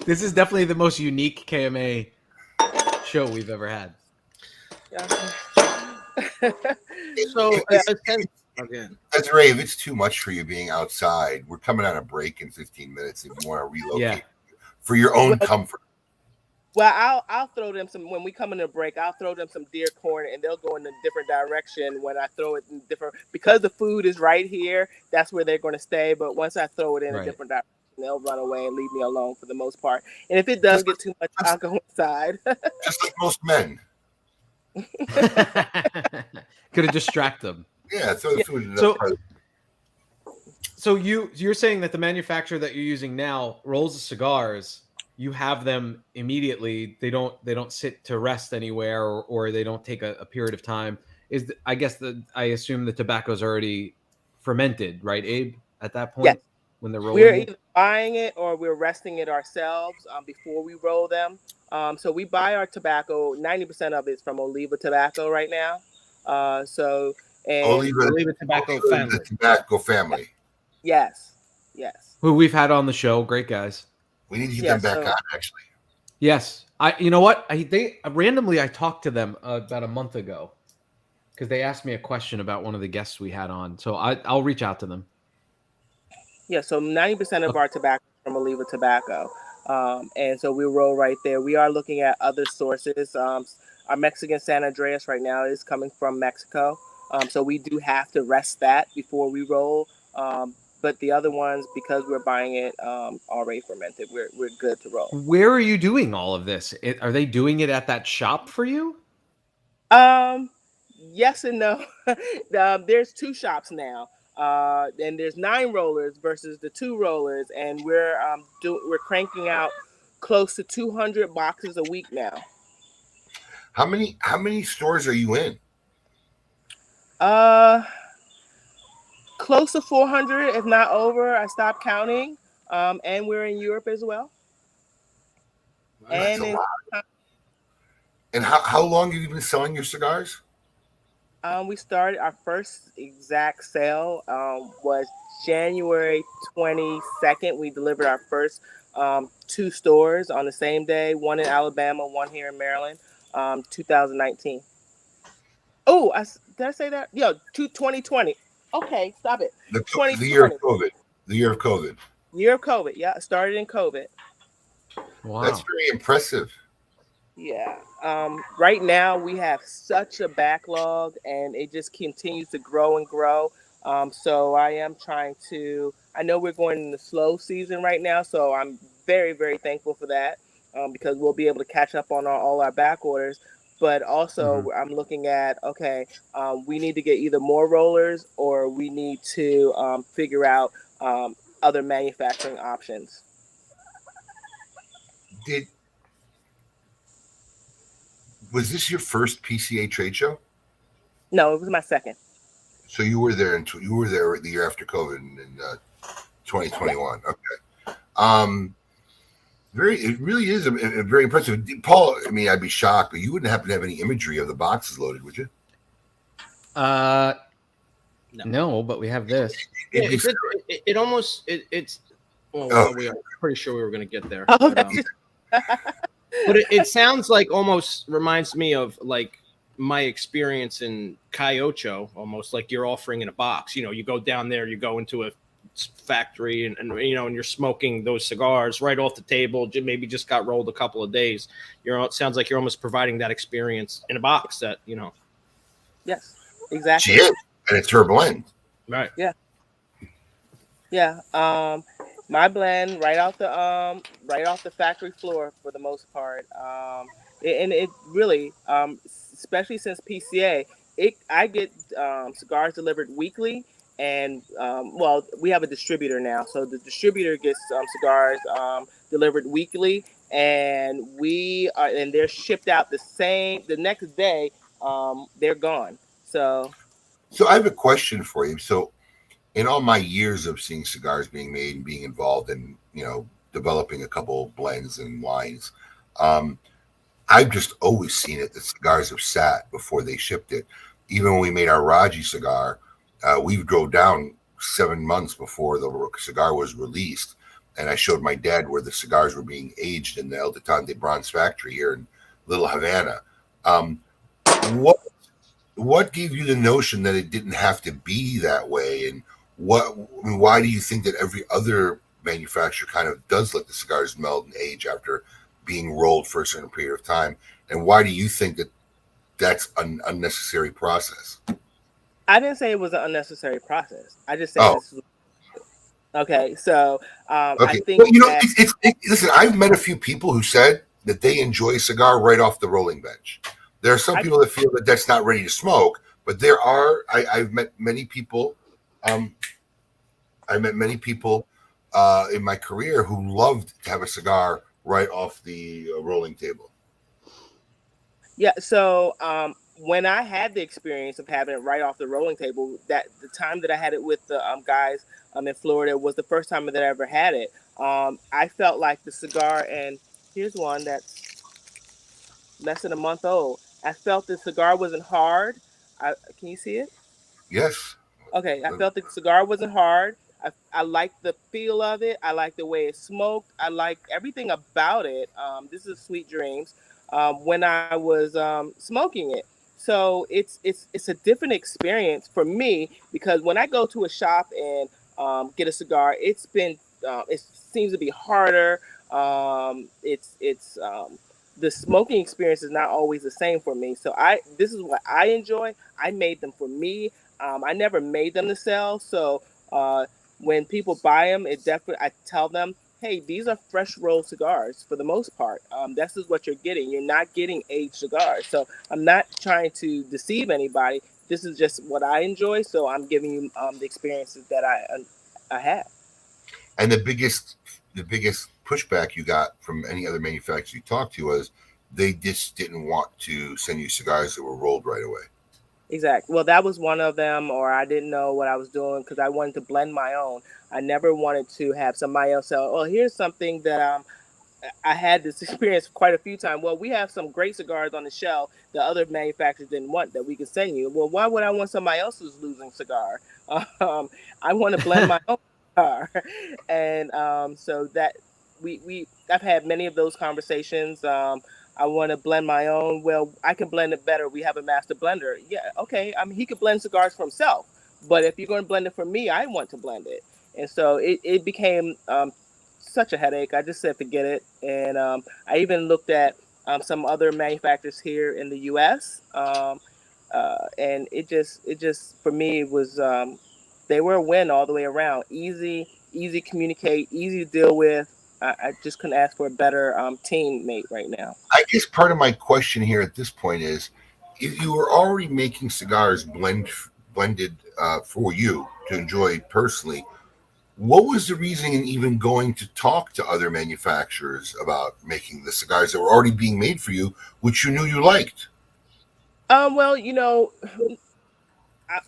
This is definitely the most unique KMA show we've ever had. So, again, Desiree, if it's too much for you being outside, we're coming on a break in 15 minutes if you want to relocate Yeah. for your own comfort. Well, I'll throw them some when we come in a break. I'll throw them some deer corn, and they'll go in a different direction when I throw it in different. Because the food is right here, that's where they're going to stay. But once I throw it in a Right. different direction, they'll run away and leave me alone for the most part. And if it does get too much, I'll go inside. Just like most men. Could have distract them. Yeah, throw the food in the So- part of- So you're saying that the manufacturer that you're using now rolls the cigars. You have them immediately. They don't sit to rest anywhere, or they don't take a period of time. I assume the tobacco's already fermented, right, Abe? At that point, Yes. when they're rolling We're it? either buying it or we're resting it ourselves before we roll them. So we buy our tobacco. 90% of it's from Oliva Tobacco right now. And Oliva Tobacco family. The tobacco family. yes. Who we've had on the show, great guys. We need to get Yeah, them back so- on, actually. Yes, you know what? They randomly I talked to them about a month ago because they asked me a question about one of the guests we had on. So I'll reach out to them. Yeah, so 90% of our tobacco is from Oliva Tobacco. And so we roll right there. We are looking at other sources. Our Mexican San Andreas right now is coming from Mexico. So we do have to rest that before we roll. But the other ones, because we're buying it already fermented, we're good to roll. Where are you doing all of this? Are they doing it at that shop for you? Yes and no. There's 2 shops now. And there's 9 rollers versus the 2 rollers, and we're cranking out close to 200 boxes a week now. How many stores are you in? Uh, Close to 400, if not over. I stopped counting. And we're in Europe as well. That's And a in, lot. And how long have you been selling your cigars? we started our first exact sale was January 22nd. We delivered our first two stores on the same day, one in Alabama, one here in Maryland, 2019. Oh, did I say that? Yeah, 2020. Okay, stop it. The year of 2020, COVID. The year of COVID. year of COVID. Yeah, it started in COVID. Wow. That's very impressive. Yeah. Right now we have such a backlog and it just continues to grow and grow. So I am trying to, I know we're going in the slow season right now, so I'm very, very thankful for that because we'll be able to catch up on all our back orders. But also, I'm looking at, okay, we need to get either more rollers or we need to figure out other manufacturing options. Was this your first PCA trade show? No, it was my second. So you were there you were there the year after COVID in 2021. Okay. It really is a very impressive. Paul, I mean, I'd be shocked, but you wouldn't happen to have any imagery of the boxes loaded, would you? No, but we have this. Yeah, it almost it's. Well, we are pretty sure we were going to get there. Oh, But it sounds like almost reminds me of like my experience in Cayocho, almost like you're offering in a box. You know, you go down there, you go into a factory and you know, and you're smoking those cigars right off the table, maybe just got rolled a couple of days. It sounds like you're almost providing that experience in a box that, you know. Yes, exactly. Gin, and it's her blend. Right. Yeah. My blend right off the factory floor for the most part. And it really, especially since PCA, I get cigars delivered weekly, and well, we have a distributor now, so the distributor gets cigars delivered weekly, and and they're shipped out the next day. They're gone. So I have a question for you. So, in all my years of seeing cigars being made and being involved in, you know, developing a couple blends and wines, I've just always seen it that cigars have sat before they shipped it. Even when we made our Raji cigar, we drove down 7 months before the cigar was released, and I showed my dad where the cigars were being aged in the El Detente Bronze factory here in Little Havana. What gave you the notion that it didn't have to be that way, and why do you think that every other manufacturer kind of does let the cigars melt and age after being rolled for a certain period of time? And why do you think that that's an unnecessary process? I didn't say it was an unnecessary process. I just said this was okay. So I think listen, I've met a few people who said that they enjoy a cigar right off the rolling bench. There are some people that feel that that's not ready to smoke, but I've met many people. I met many people in my career who loved to have a cigar right off the rolling table. Yeah. So when I had the experience of having it right off the rolling table, that the time that I had it with the guys in Florida was the first time that I ever had it. I felt like the cigar, and here's one that's less than a month old. I felt the cigar wasn't hard. Can you see it? Yes. Okay, I felt the cigar wasn't hard. I liked the feel of it. I liked the way it smoked. I liked everything about it. This is Sweet Dreams when I was smoking it. So it's a different experience for me because when I go to a shop and get a cigar, it seems to be harder. The smoking experience is not always the same for me. So this is what I enjoy. I made them for me. I never made them to sell. So when people buy them, I tell them, hey, these are fresh rolled cigars for the most part. This is what you're getting. You're not getting aged cigars. So I'm not trying to deceive anybody. This is just what I enjoy. So I'm giving you the experiences that I have. And the biggest pushback you got from any other manufacturer you talked to was they just didn't want to send you cigars that were rolled right away. Exactly. Well, that was one of them, or I didn't know what I was doing because I wanted to blend my own. I never wanted to have somebody else say, "Oh, here's something that I had this experience quite a few times. Well, we have some great cigars on the shelf the other manufacturers didn't want that we could send you. Well, why would I want somebody else's losing cigar? Um, I want to blend my own cigar, and so that we I've had many of those conversations. I want to blend my own. Well, I can blend it better. We have a master blender. Yeah, okay. I mean, he could blend cigars for himself, but if you're going to blend it for me, I want to blend it. And so it became such a headache. I just said forget it. And I even looked at some other manufacturers here in the U.S. And it just for me it was they were a win all the way around. Easy to communicate, easy to deal with. I just couldn't ask for a better teammate right now. I guess part of my question here at this point is, if you were already making cigars blended for you to enjoy personally, what was the reason in even going to talk to other manufacturers about making the cigars that were already being made for you, which you knew you liked? Well, I,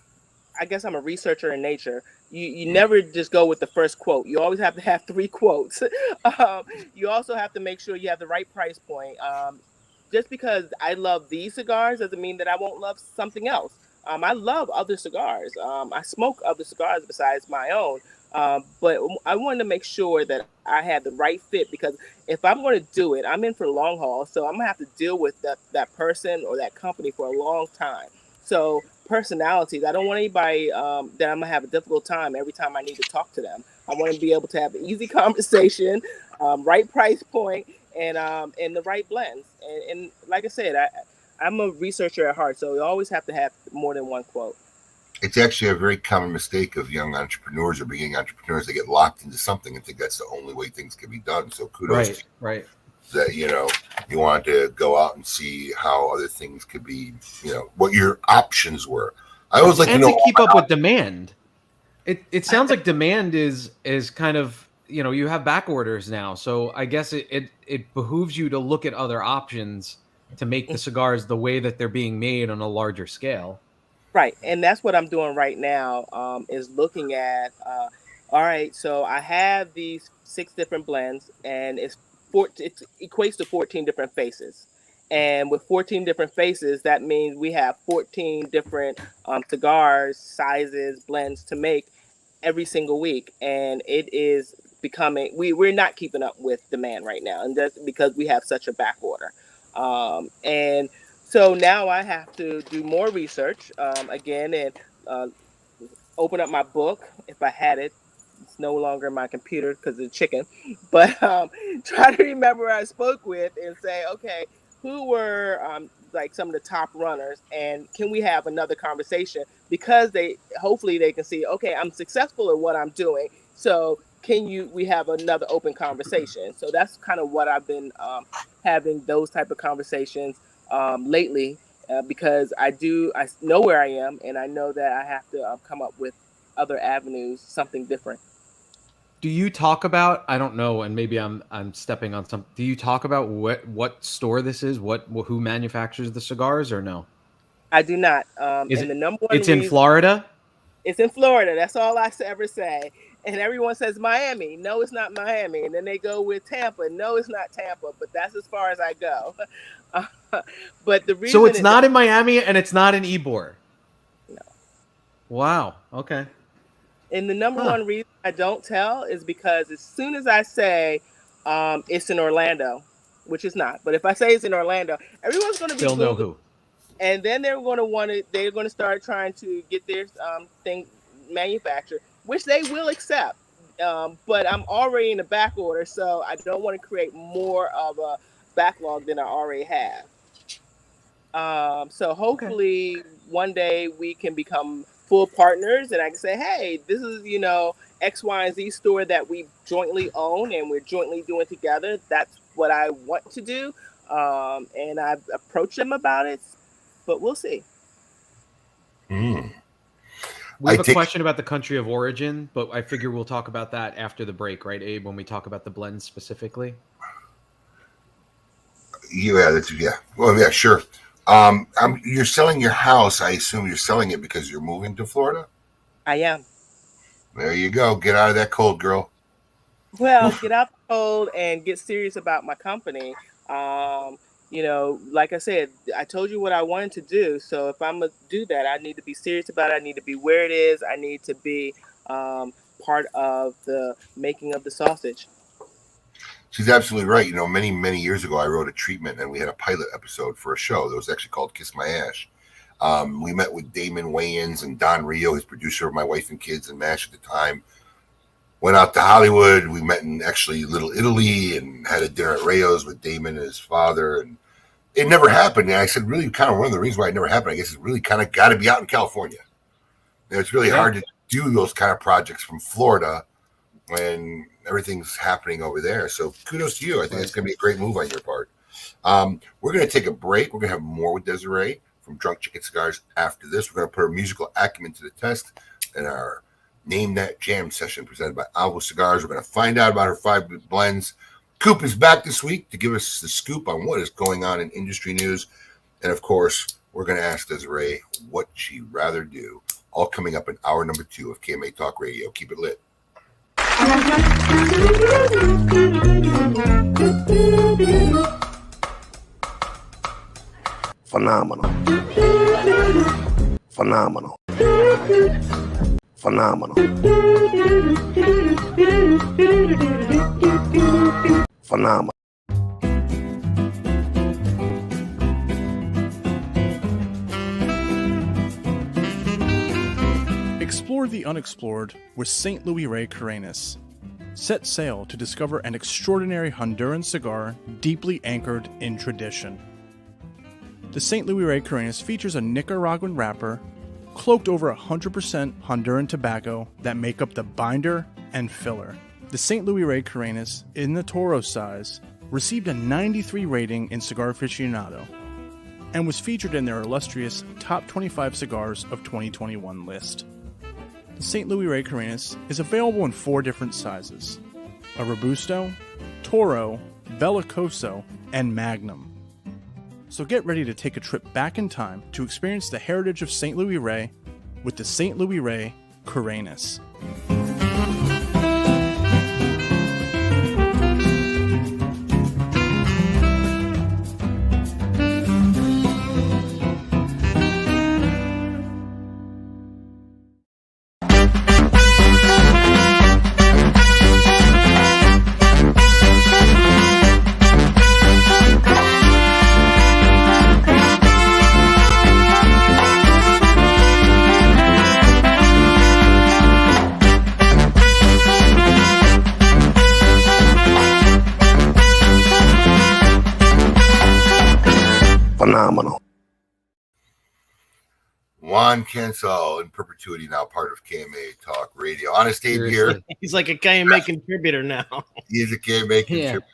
I guess I'm a researcher in nature. You never just go with the first quote. You always have to have three quotes. You also have to make sure you have the right price point. Just because I love these cigars doesn't mean that I won't love something else. I love other cigars. I smoke other cigars besides my own. But I wanted to make sure that I had the right fit because if I'm going to do it, I'm in for the long haul. So I'm going to have to deal with that person or that company for a long time. So personalities, I don't want anybody that I'm going to have a difficult time every time I need to talk to them. I want to be able to have an easy conversation, right price point, and the right blends. And like I said, I'm a researcher at heart, so you always have to have more than one quote. It's actually a very common mistake of young entrepreneurs or beginning entrepreneurs. They get locked into something and think that's the only way things can be done. So kudos to you Right. that, you wanted to go out and see how other things could be, what your options were. I always like And to know to keep up with demand. It sounds like demand is kind of, you have back orders now. So I guess it behooves you to look at other options to make the cigars the way that they're being made on a larger scale. Right, and that's what I'm doing right now. Is looking at. All right, so I have these 6 different blends, and it equates to 14 different faces. And with 14 different faces, that means we have 14 different cigars, sizes, blends to make every single week, and it is becoming we're not keeping up with demand right now, and that's because we have such a back order. And so now I have to do more research again and uh, open up my book if I had it. It's no longer my computer because of the chicken, but try to remember who I spoke with and say, okay, who were like some of the top runners, and can we have another conversation? Because hopefully they can see, okay, I'm successful at what I'm doing, so we have another open conversation? So that's kind of what I've been having those type of conversations lately, because I know where I am, and I know that I have to come up with other avenues, something different. Do you talk about, I don't know, and maybe I'm stepping on some, do you talk about what store this is, who manufactures the cigars, or no? I do not. Is And it, the number one it's in reason Florida? it's in Florida. That's all I ever say. And everyone says Miami. No, it's not Miami. And then they go with Tampa. No, it's not Tampa. But that's as far as I go. But the reason So it's not in Miami and it's not in Ybor. No. Wow. Okay. And the number one reason I don't tell is because as soon as I say it's in Orlando, which is not, but if I say it's in Orlando, everyone's going to be They'll know who. And then they're going to start trying to get their thing manufactured, which they will accept. But I'm already in the back order, so I don't want to create more of a backlog than I already have. So hopefully one day we can become full partners, and I can say, hey, this is X, Y, and Z store that we jointly own and we're jointly doing together. That's what I want to do, and I've approached them about it, but we'll see. We have a question about the country of origin, but I figure we'll talk about that after the break, right, Abe? When we talk about the blends specifically. Yeah, Well, yeah, sure. You're selling your house. I assume you're selling it because you're moving to Florida. I am. There you go. Get out of that cold, girl. Well, get out the cold and get serious about my company. Like I said, I told you what I wanted to do. So if I'm gonna do that, I need to be serious about it. I need to be where it is. I need to be part of the making of the sausage. She's absolutely right. You know, many, many years ago, I wrote a treatment and we had a pilot episode for a show that was actually called Kiss My Ash. We met with Damon Wayans and Don Rio, his producer of My Wife and Kids and MASH at the time. Went out to Hollywood. We met in actually Little Italy and had a dinner at Rayo's with Damon and his father. And it never happened. And I said, really, kind of one of the reasons why it never happened, I guess, is really kind of got to be out in California. You know, it's really hard to do those kind of projects from Florida when everything's happening over there. So kudos to you. I think it's going to be a great move on your part. We're going to take a break. We're going to have more with Desiree from Drunk Chicken Cigars after this. We're going to put our musical acumen to the test in our Name That Jam session presented by Alvo Cigars. We're going to find out about her 5 blends. Coop is back this week to give us the scoop on what is going on in industry news. And of course, we're going to ask Desiree what she'd rather do. All coming up in hour number 2 of KMA Talk Radio. Keep it lit. Phenomenal. Phenomenal. Phenomenal. Phenomenal. Explore the unexplored with St. Louis Rey Carenas. Set sail to discover an extraordinary Honduran cigar deeply anchored in tradition. The St. Louis Rey Carenas features a Nicaraguan wrapper cloaked over 100% Honduran tobacco that make up the binder and filler. The St. Louis Rey Carenas, in the Toro size, received a 93 rating in Cigar Aficionado and was featured in their illustrious Top 25 Cigars of 2021 list. The St. Louis Rey Carenas is available in 4 different sizes: a Robusto, Toro, Bellicoso, and Magnum. So get ready to take a trip back in time to experience the heritage of St. Louis Rey with the St. Louis Rey Carenas. Phenomenal. Juan Cancel in perpetuity, now part of KMA Talk Radio. Honest Abe here. He's like a KMA contributor now. He is a KMA contributor.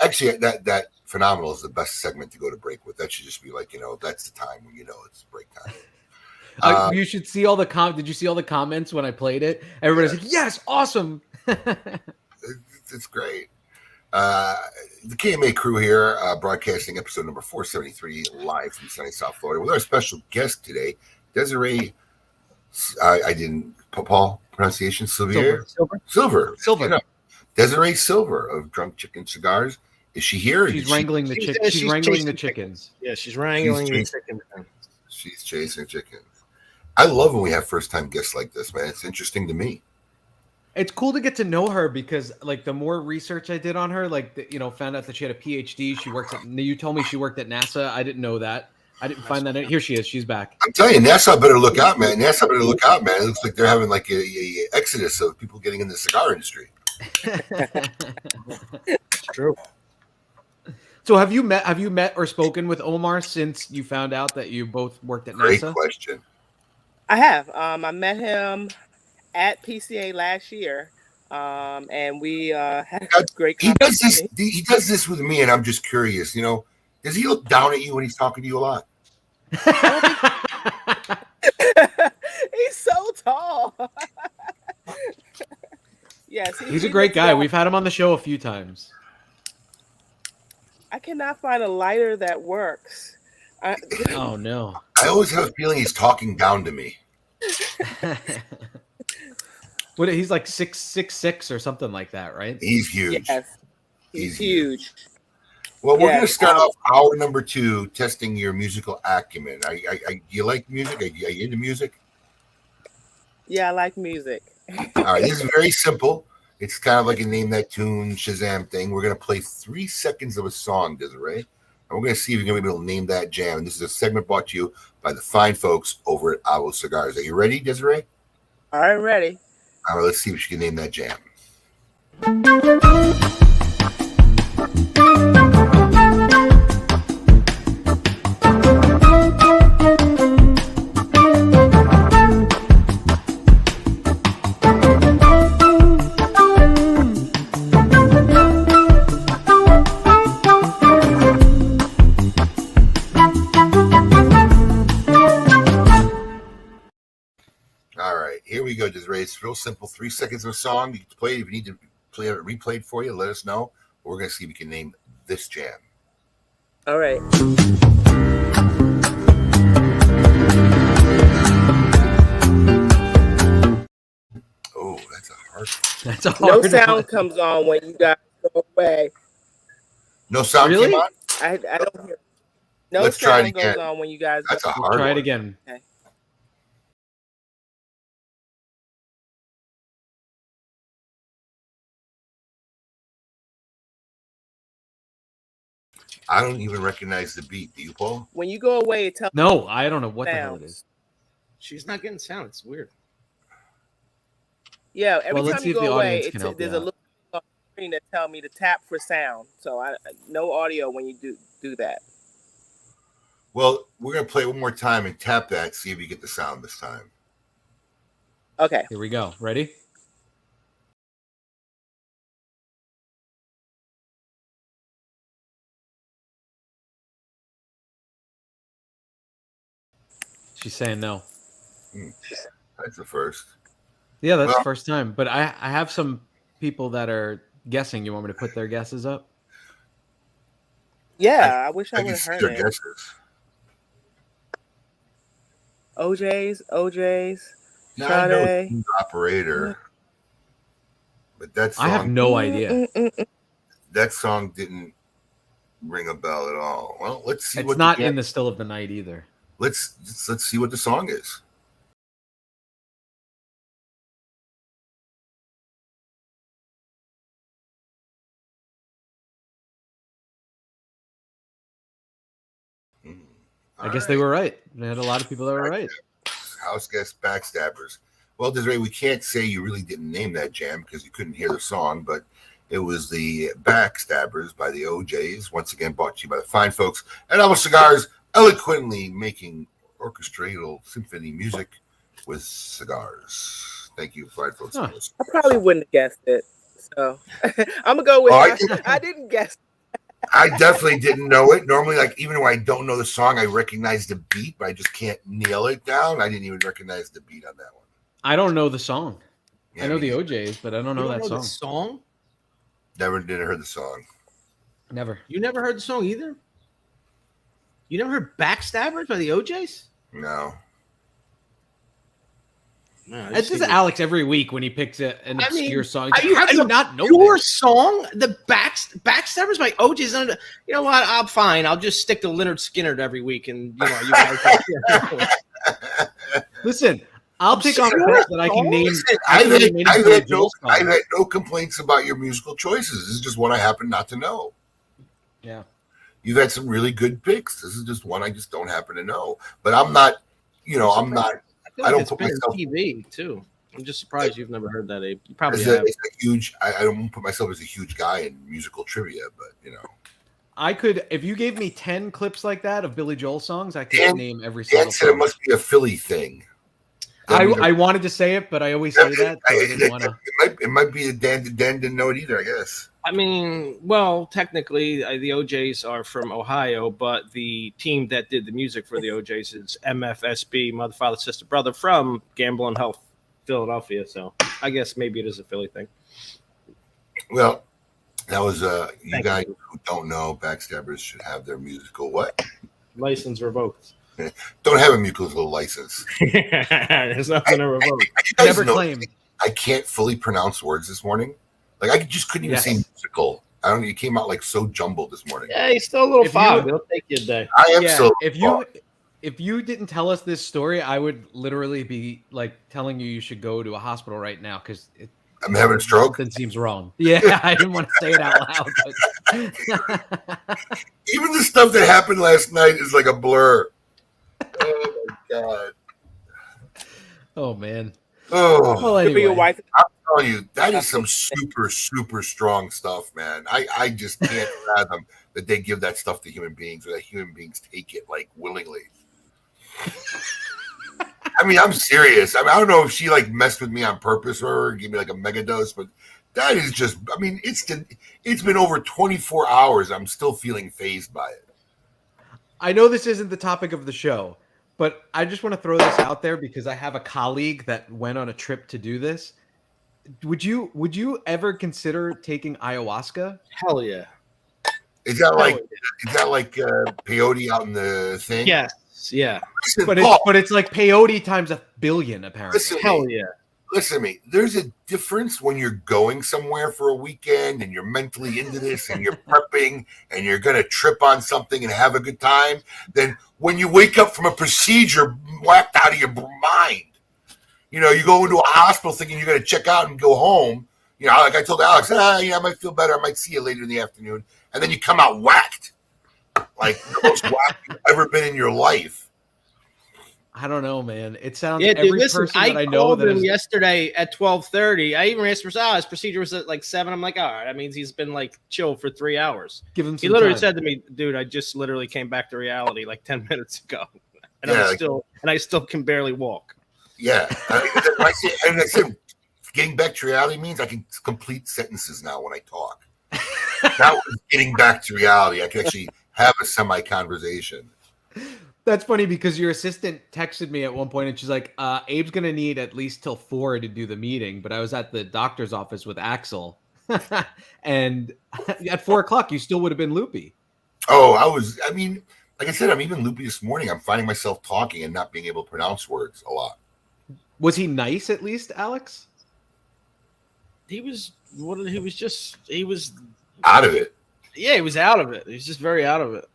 Actually, that Phenomenal is the best segment to go to break with. That should just be like, that's the time when it's break time. You should see all the Did you see all the comments when I played it? Everybody's like, "Yes, awesome!" It's great. The KMA crew here, broadcasting episode number 473 live from sunny South Florida with our special guest today, Desiree. Paul pronunciation Sylver. Desiree Sylver of Drunk Chicken Cigars. Is she here? She's wrangling the chickens. She's wrangling the chickens. Yeah, she's wrangling the chickens. She's chasing chickens. I love when we have first time guests like this, man. It's interesting to me. It's cool to get to know her because, like, the more research I did on her, found out that she had a PhD. She works at. You told me she worked at NASA. I didn't know that. I didn't find that. Here she is. She's back. I'm telling you, NASA better look out, man. It looks like they're having like a exodus of people getting in the cigar industry. It's true. So have you met or spoken with Omar since you found out that you both worked at NASA? Great question. I have. I met him at PCA last year, and we had a great conversation. He does this with me, and I'm just curious. Does he look down at you when he's talking to you a lot? He's so tall. Yes, he's a great guy. We've had him on the show a few times. I cannot find a lighter that works. Oh no. I always have a feeling he's talking down to me. What? He's like 6'6" or something like that, right? He's huge. Yes, he's huge. Well, we're Yes, going to start off hour number 2 testing your musical acumen. You like music? Are you into music? Yeah, I like music. All right, this is very simple. It's kind of like a name that tune Shazam thing. We're going to play 3 seconds of a song, Desiree. And we're going to see if you're going to be able to name that jam. And this is a segment brought to you by the fine folks over at Owl Cigars. Are you ready, Desiree? I'm ready. All right, let's see if she can name that jam. All right, here we go, Desiree. It's real simple. 3 seconds of a song. You can play it. If you need to play it replayed for you, let us know. But we're going to see if we can name this jam. All right. Oh, that's a hard one. That's a hard No one. sound comes on when you guys go away. No sound Really? came on? I don't hear. No Let's try it sound goes again. on when you guys go. That's a We'll hard try it one. again. Okay. I don't even recognize the beat. Do you, Paul? When you go away, it tells No, I don't know what the hell it is. She's not getting sound. It's weird. Yeah, every Well, let's time you see if the go away, audience can help there's you a out. little on the screen that tell me to tap for sound. So no audio when you do that. Well, we're going to play one more time and tap that, see if you get the sound this time. Okay. Here we go. Ready? She's saying no. That's the first. Yeah, that's Well- the first time. But I have some people that are guessing. You want me to put their guesses up? Yeah, I wish I I would can have see heard their it. guesses. OJ's. Now, I know Sade. Smooth Operator, but that song, I have no idea. that song didn't ring a bell at all. Well, let's see. It's not in the Still of the Night either. Let's see what the song is. I guess they were right. They had a lot of people that were right. House guest Backstabbers. Well, Desiree, we can't say you really didn't name that jam because you couldn't hear the song, but it was the Backstabbers by the OJs. Once again, brought to you by the fine folks at Alma Cigars, eloquently making orchestral symphony music with cigars. Thank you, fine folks. Huh. I probably wouldn't have guessed it. So I'm gonna go with. Oh, I didn't guess. I definitely didn't know it. Normally, like even when I don't know the song, I recognize the beat, but I just can't nail it down. I didn't even recognize the beat on that one. I don't know the song. Yeah, I know me the neither. OJs, but I don't know that The song. song? Never did heard the song. Never. You never heard the song either? You never heard Backstabbers by the OJs? No. No, This is Alex every week when he picks an obscure song. How do you not know your that? song? The Backstabbers by OJs. You know what? I'm fine. I'll just stick to Leonard Skinner every week, and you know you guys. Listen, I'll pick on a bet that I can name. I've had no complaints about your musical choices. This is just one I happen not to know. Yeah. You've had some really good picks. This is just one I just don't happen to know. But I'm not, I'm not. I don't put myself on TV too. I'm just surprised you've never heard that, Abe. You probably as have. a huge. I don't put myself as a huge guy in musical trivia, but I could, if you gave me 10 clips like that of Billy Joel songs, I could Dan- name every Dan single said it song. must be a Philly thing. I wanted to say it, but I always say that, so I didn't want to. It might be that Dan didn't know it either, I guess. I mean, well, technically, the OJs are from Ohio, but the team that did the music for the OJs is MFSB, Mother, Father, Sister, Brother, from Gamble and Health, Philadelphia. So I guess maybe it is a Philly thing. Well, that was you Thank guys who don't know, Backstabbers should have their musical what? license revoked. Don't have a musical license. There's nothing to revoke. You guys Never know claimed. I can't fully pronounce words this morning. Like I just couldn't even say musical. I don't know. You came out like so jumbled this morning. Yeah, he's still a little If fogged. you- It'll take you a day. I am Yeah, so. if you didn't tell us this story, I would literally be like telling you should go to a hospital right now because I'm having a stroke. something seems wrong. Yeah, I didn't want to say it out loud. But... Even the stuff that happened last night is like a blur. Oh my god. Oh man. Oh, Well, Could be your anyway, wife. I'm telling you, that is some super, super strong stuff, man. I just can't fathom that they give that stuff to human beings or that human beings take it like willingly. I mean, I'm serious. I mean, I don't know if she like messed with me on purpose or give me like a mega dose, but that is just, I mean, it's been over 24 hours. I'm still feeling fazed by it. I know this isn't the topic of the show, but I just want to throw this out there because I have a colleague that went on a trip to do this. Would you ever consider taking ayahuasca? Hell yeah. Is that like peyote out in the thing? Yes. Yeah. Listen, But Paul, it's like peyote times 1 billion apparently. listen, Hell yeah. Listen to me. There's a difference when you're going somewhere for a weekend and you're mentally into this and you're prepping and you're going to trip on something and have a good time than when you wake up from a procedure whacked out of your mind. You know, you go into a hospital thinking you're going to check out and go home. You know, like I told Alex, I might feel better. I might see you later in the afternoon. And then you come out whacked. Like the most whacked you've ever been in your life. I don't know, man. It sounds Yeah, dude, every listen, person I that I know called that him is yesterday at 12:30. I even asked for his procedure was at like 7. I'm like, all right, that means he's been like chill for 3 hours. give him He some literally time. said to me, dude, I just literally came back to reality like 10 minutes ago. And Yeah, I still can barely walk. Yeah. And I said, getting back to reality means I can complete sentences now when I talk. That was getting back to reality. I can actually have a semi-conversation. That's funny because your assistant texted me at one point and she's like, Abe's going to need at least till 4 to do the meeting. But I was at the doctor's office with Axel. And at 4 o'clock, you still would have been loopy. Oh, like I said, I'm even loopy this morning. I'm finding myself talking and not being able to pronounce words a lot. Was he nice at least, Alex? He was Out of it. yeah, he was out of it. He was just very out of it.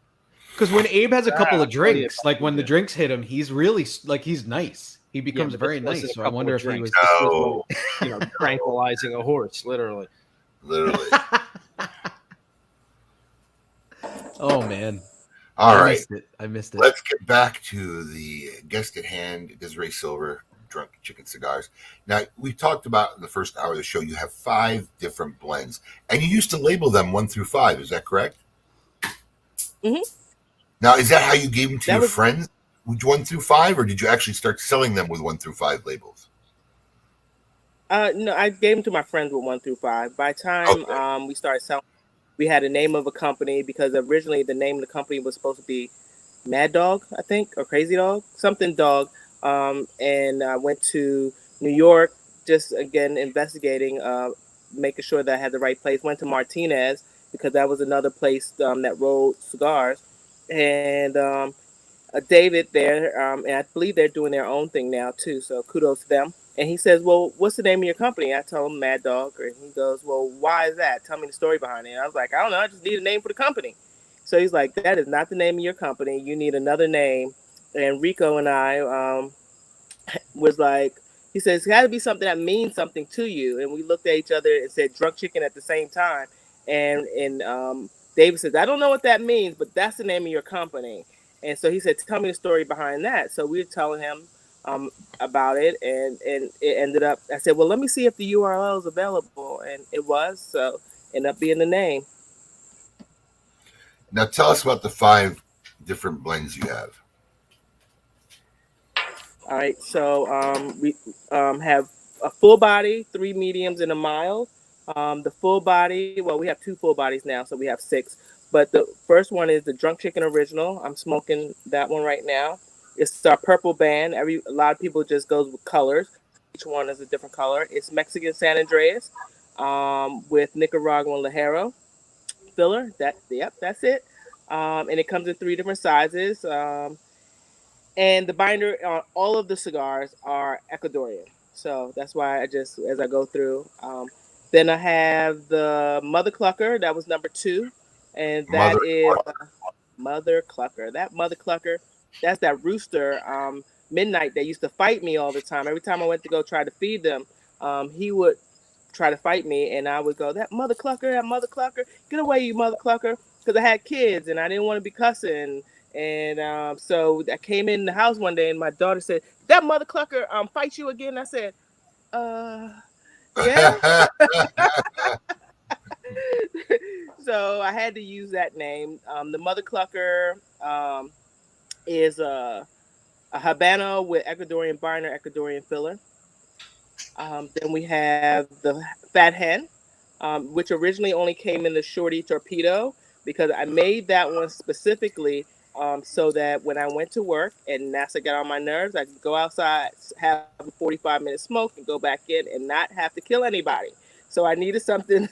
Because when Abe has a couple of I'll tell you drinks, if like when the did. drinks hit him, he's really like he's nice. He becomes but very this wasn't nice. a So I couple wonder of if he was. No, Tranquilizing a horse, literally. literally. Oh man! All I right. missed it. I missed it. Let's get back to the guest at hand, Desiree Sylver, Drunk Chicken Cigars. Now, we talked about in the first hour of the show, you have 5 different blends, and you used to label them 1 through 5. Is that correct? Mhm. Now, is that how you gave them to That your was- friends, 1 through 5, or did you actually start selling them with 1 through 5 labels? No, I gave them to my friends with 1 through 5. By the time Okay. we started selling, we had a name of a company because originally the name of the company was supposed to be Mad Dog, I think, or Crazy Dog, something dog. And I went to New York, just again investigating, making sure that I had the right place. Went to Martinez because that was another place that rolled cigars, and David there, and I believe they're doing their own thing now too. So kudos to them. And he says, "Well, what's the name of your company?" I tell him Mad Dog, and he goes, "Well, why is that? Tell me the story behind it." And I was like, "I don't know. I just need a name for the company." So he's like, "That is not the name of your company. You need another name." And Rico and I was like, he says, "It's got to be something that means something to you." And we looked at each other and said "Drunk Chicken" at the same time. And David says, "I don't know what that means, but that's the name of your company." And so he said, "Tell me the story behind that." So we were telling him about it, and it ended up. I said, "Well, let me see if the URL is available," and it was. So ended up being the name. Now, tell us about the 5 different blends you have. All right, so we have a full body, 3 mediums, and a mild. The full body, well, we have 2 full bodies now, so we have 6. But the first one is the Drunk Chicken Original. I'm smoking that one right now. It's our purple band. A lot of people just goes with colors. Each one is a different color. It's Mexican San Andreas with Nicaraguan Ligero filler. That's it. and it comes in 3 different sizes. And the binder on all of the cigars are Ecuadorian. So that's why I just, as I go through. Then I have the Mother Clucker. That was number 2. And Mother. that is Mother Clucker. That Mother Clucker, that's that rooster, Midnight, that used to fight me all the time. Every time I went to go try to feed them, he would try to fight me. And I would go, that Mother Clucker, get away, you Mother Clucker. Because I had kids and I didn't want to be cussing. And so I came in the house one day and my daughter said, that Mother Clucker fight you again? I said, yeah. So I had to use that name. The Mother Clucker is a Habano with Ecuadorian binder, Ecuadorian filler. Then we have the Fat Hen, which originally only came in the Shorty Torpedo, because I made that one specifically so that when I went to work and NASA got on my nerves, I could go outside, have a 45-minute smoke, and go back in and not have to kill anybody. So I needed something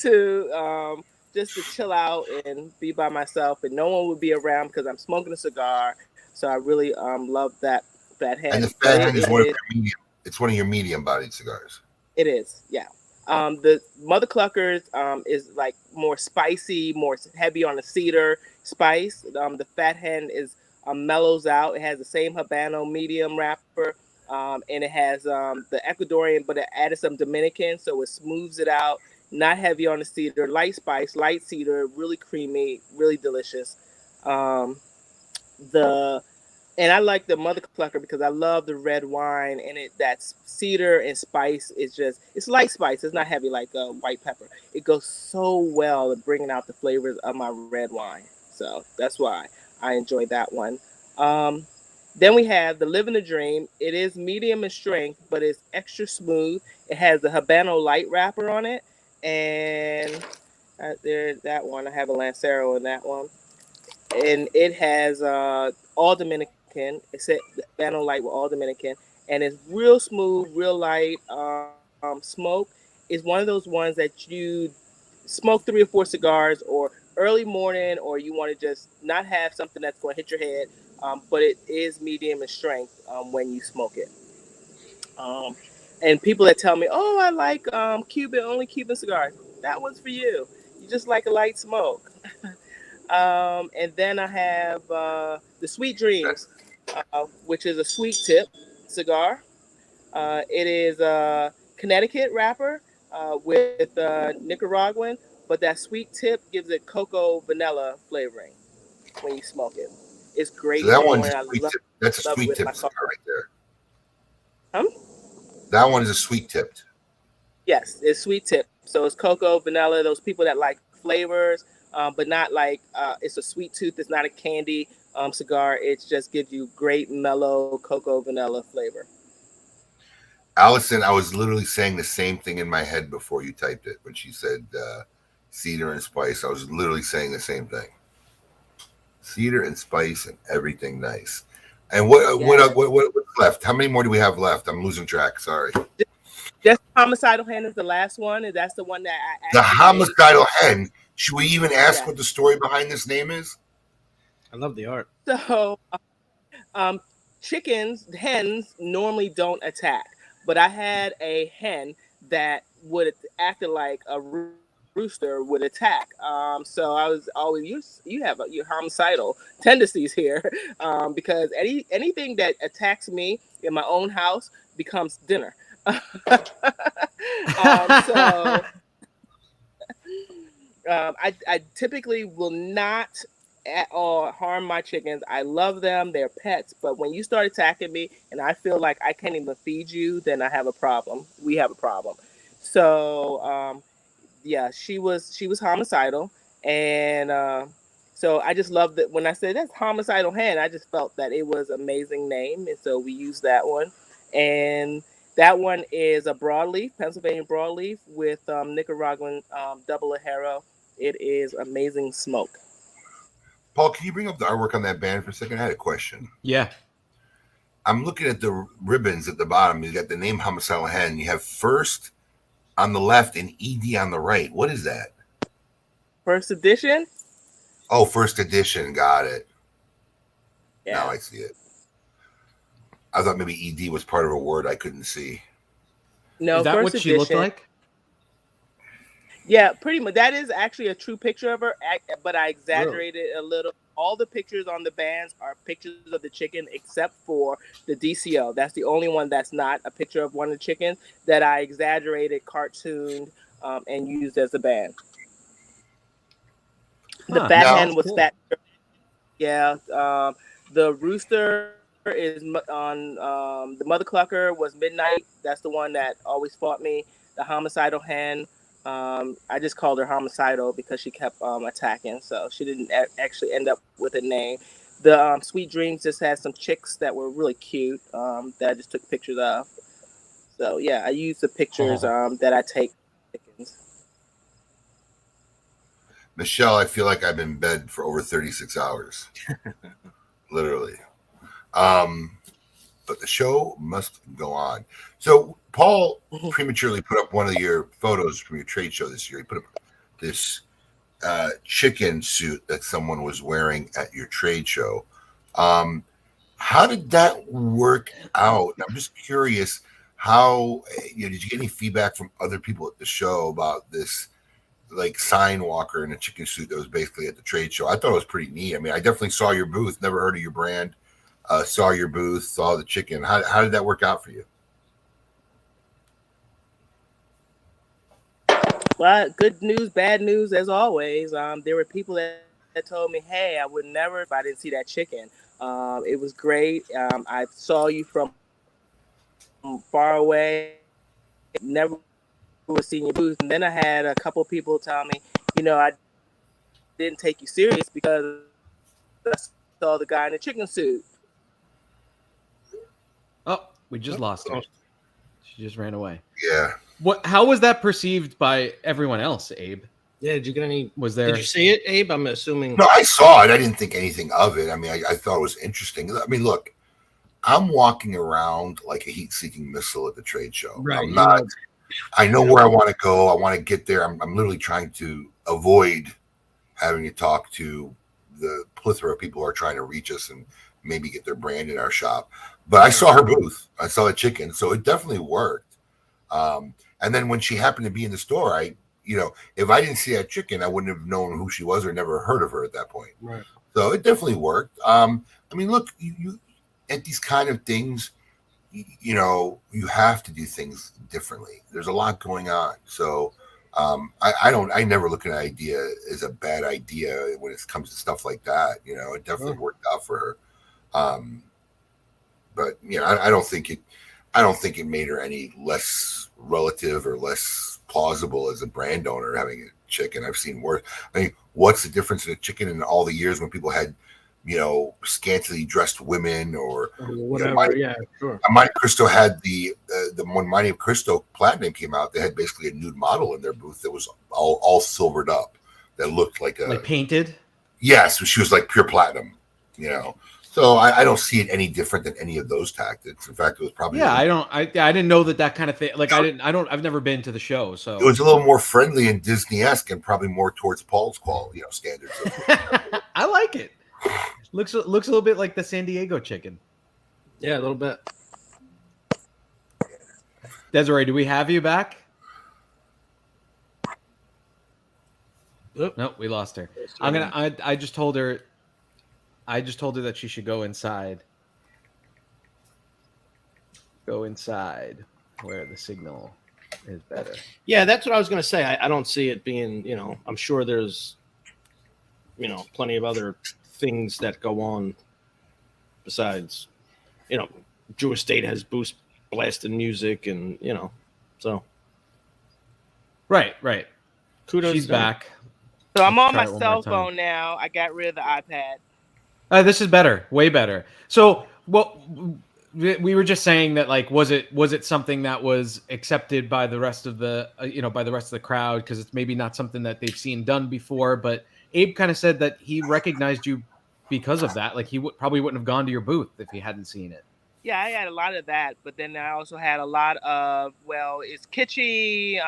to just to chill out and be by myself, and no one would be around because I'm smoking a cigar. So I really love that Fat Hen. And the Fat Hen is one of your medium. It's one of your medium-bodied cigars. It is, yeah. The Mother Cluckers is like more spicy, more heavy on the cedar spice. The Fat Hen is mellows out. It has the same Habano medium wrapper, and it has the Ecuadorian, but it added some Dominican, so it smooths it out. Not heavy on the cedar, light spice, light cedar, really creamy, really delicious. And I like the Mother Clucker because I love the red wine, and that's cedar and spice. It's light spice. It's not heavy like white pepper. It goes so well at bringing out the flavors of my red wine. So that's why I enjoy that one. Then we have the Living the Dream. It is medium in strength, but it's extra smooth. It has the Habano light wrapper on it. And there's that one. I have a Lancero in that one. And it has all Dominican. It's a Habano light with all Dominican. And it's real smooth, real light smoke. It's one of those ones that you smoke 3 or 4 cigars or early morning, or you want to just not have something that's going to hit your head. But it is medium in strength when you smoke it. And people that tell me, oh, I like only Cuban cigars. That one's for you. You just like a light smoke. And then I have the Sweet Dreams, which is a sweet tip cigar. It is a Connecticut wrapper with Nicaraguan, but that sweet tip gives it cocoa vanilla flavoring when you smoke it. It's great. So that one's a sweet tip. That's a sweet tip cigar right there. That one is a sweet tipped. Yes, it's sweet tip. So it's cocoa, vanilla. Those people that like flavors, but not like it's a sweet tooth. It's not a candy cigar. It just gives you great mellow cocoa vanilla flavor. Allison, I was literally saying the same thing in my head before you typed it when she said cedar and spice. I was literally saying the same thing. Cedar and spice and everything nice. And what's left? How many more do we have left? I'm losing track. Sorry. Just Homicidal Hen is the last one, and that's the one that I. The Homicidal Hen. Should we even ask what the story behind this name is? I love the art. So, hens normally don't attack, but I had a hen that would act like a rooster would attack. So I was always you have your homicidal tendencies here, because anything that attacks me in my own house becomes dinner. I typically will not at all harm my chickens. I love them, they're pets, but when you start attacking me and I feel like I can't even feed you, then I have a problem. We have a problem. So yeah, she was homicidal, and so I just loved it. When I said that's Homicidal Hen, I just felt that it was an amazing name, and so we used that one. And that one is a broadleaf, Pennsylvania broadleaf with Nicaraguan double Ajero. It is amazing smoke. Paul, can you bring up the artwork on that band for a second? I had a question. Yeah. I'm looking at the ribbons at the bottom. You got the name Homicidal Hen. You have First on the left and ED on the right. What is that? First edition? Oh, first edition. Got it. Yeah. Now I see it. I thought maybe ED was part of a word I couldn't see. No, Is that first what she looked edition. like? Yeah, pretty much. That is actually a true picture of her, but I exaggerated a little. All the pictures on the bands are pictures of the chicken, except for the DCO. That's the only one that's not a picture of one of the chickens that I exaggerated, cartooned, and used as a band. The Huh. fat Now- hen was fat. Yeah. The rooster is on. The mother clucker was Midnight. That's the one that always fought me. The homicidal hen. I just called her homicidal because she kept attacking, so she didn't actually end up with a name. The Sweet Dreams just had some chicks that were really cute that I just took pictures of. So yeah, I use the pictures that I take. Michelle, I feel like I'm in bed for over 36 hours. Literally. But the show must go on. So Paul prematurely put up one of your photos from your trade show this year. He put up this chicken suit that someone was wearing at your trade show. How did that work out? I'm just curious how, did you get any feedback from other people at the show about this like sign walker in a chicken suit that was basically at the trade show? I thought it was pretty neat. I mean, I definitely saw your booth, never heard of your brand. Saw your booth, saw the chicken. How did that work out for you? Well, good news, bad news, as always. There were people that told me, "Hey, I would never if I didn't see that chicken." It was great. I saw you from far away. Never was seeing your booth, and then I had a couple people tell me, I didn't take you serious because I saw the guy in the chicken suit. Oh, we just lost her. She just ran away. Yeah. How was that perceived by everyone else, Abe? Yeah, did you get any? Was there? Did you see it, Abe? I'm assuming. No, I saw it. I didn't think anything of it. I mean, I thought it was interesting. I mean, look, I'm walking around like a heat-seeking missile at the trade show. Right. I'm not. I know where I want to go. I want to get there. I'm literally trying to avoid having to talk to the plethora of people who are trying to reach us and maybe get their brand in our shop. But I saw her booth. I saw a chicken, so it definitely worked. And then when she happened to be in the store, if I didn't see that chicken, I wouldn't have known who she was or never heard of her at that point. Right. So it definitely worked. I mean, look, you at these kind of things, you have to do things differently. There's a lot going on. So I never look at an idea as a bad idea when it comes to stuff like that. It definitely worked out for her. But I don't think it made her any less relative or less plausible as a brand owner having a chicken. I've seen worse. I mean, what's the difference in a chicken in all the years when people had, scantily dressed women or whatever? Yeah, sure. Monte Cristo had the when Monte Cristo Platinum came out, they had basically a nude model in their booth that was all silvered up, that looked like painted. Yes, she was like pure platinum. So I don't see it any different than any of those tactics. In fact, it was probably I didn't know that kind of thing. Like I've never been to the show, so it was a little more friendly and Disney-esque and probably more towards Paul's standards. I like it. Looks a little bit like the San Diego chicken. Yeah, a little bit. Desiree, do we have you back? Oop. Nope, we lost her. I just told her that she should go inside. Go inside where the signal is better. Yeah, that's what I was going to say. I don't see it being, I'm sure there's, plenty of other things that go on besides, Jewish State has boost blasting music and, so. Right. Kudos. She's back. So I'm on Try my it one cell more time. phone now. I got rid of the iPad. This is better, way better. So, we were just saying that, like, was it something that was accepted by the rest of the, by the rest of the crowd because it's maybe not something that they've seen done before. But Abe kind of said that he recognized you because of that. Like, he probably wouldn't have gone to your booth if he hadn't seen it. Yeah, I had a lot of that, but then I also had a lot of, it's kitschy.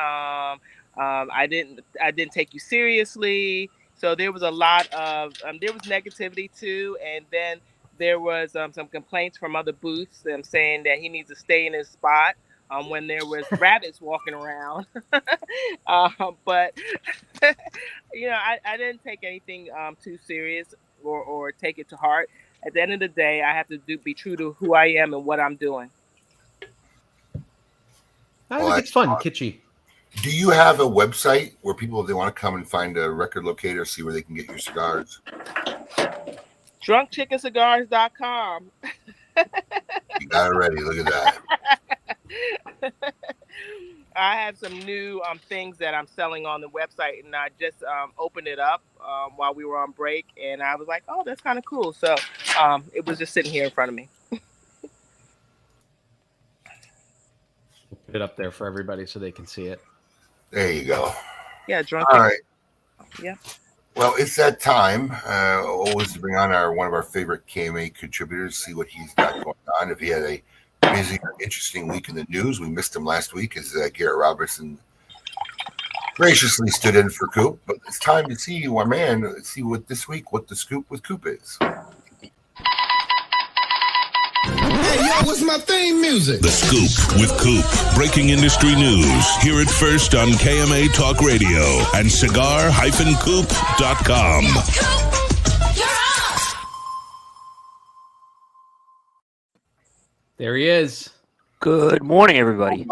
I didn't take you seriously. So there was a lot of there was negativity too, and then there was some complaints from other booths saying that he needs to stay in his spot when there was rabbits walking around. But I didn't take anything too serious or take it to heart. At the end of the day, I have to be true to who I am and what I'm doing. I think it's fun, kitschy. Do you have a website where people, if they want to come and find a record locator, see where they can get your cigars? DrunkChickenCigars.com. You got it ready. Look at that. I have some new things that I'm selling on the website, and I just opened it up while we were on break, and I was like, oh, that's kind of cool. So it was just sitting here in front of me. Put it up there for everybody so they can see it. There you go. Yeah, Drunk All Chicken. right. Yeah. Well, it's that time. Always to bring on one of our favorite KMA contributors, see what he's got going on. If he had a busy, interesting week in the news, we missed him last week as Garrett Robertson graciously stood in for Coop. But it's time to see our man. See what the scoop with Coop is. Hey, yo, what's my theme music? The Scoop with Coop. Breaking industry news. Hear it first on KMA Talk Radio and cigar-coop.com. There he is. Good morning, everybody.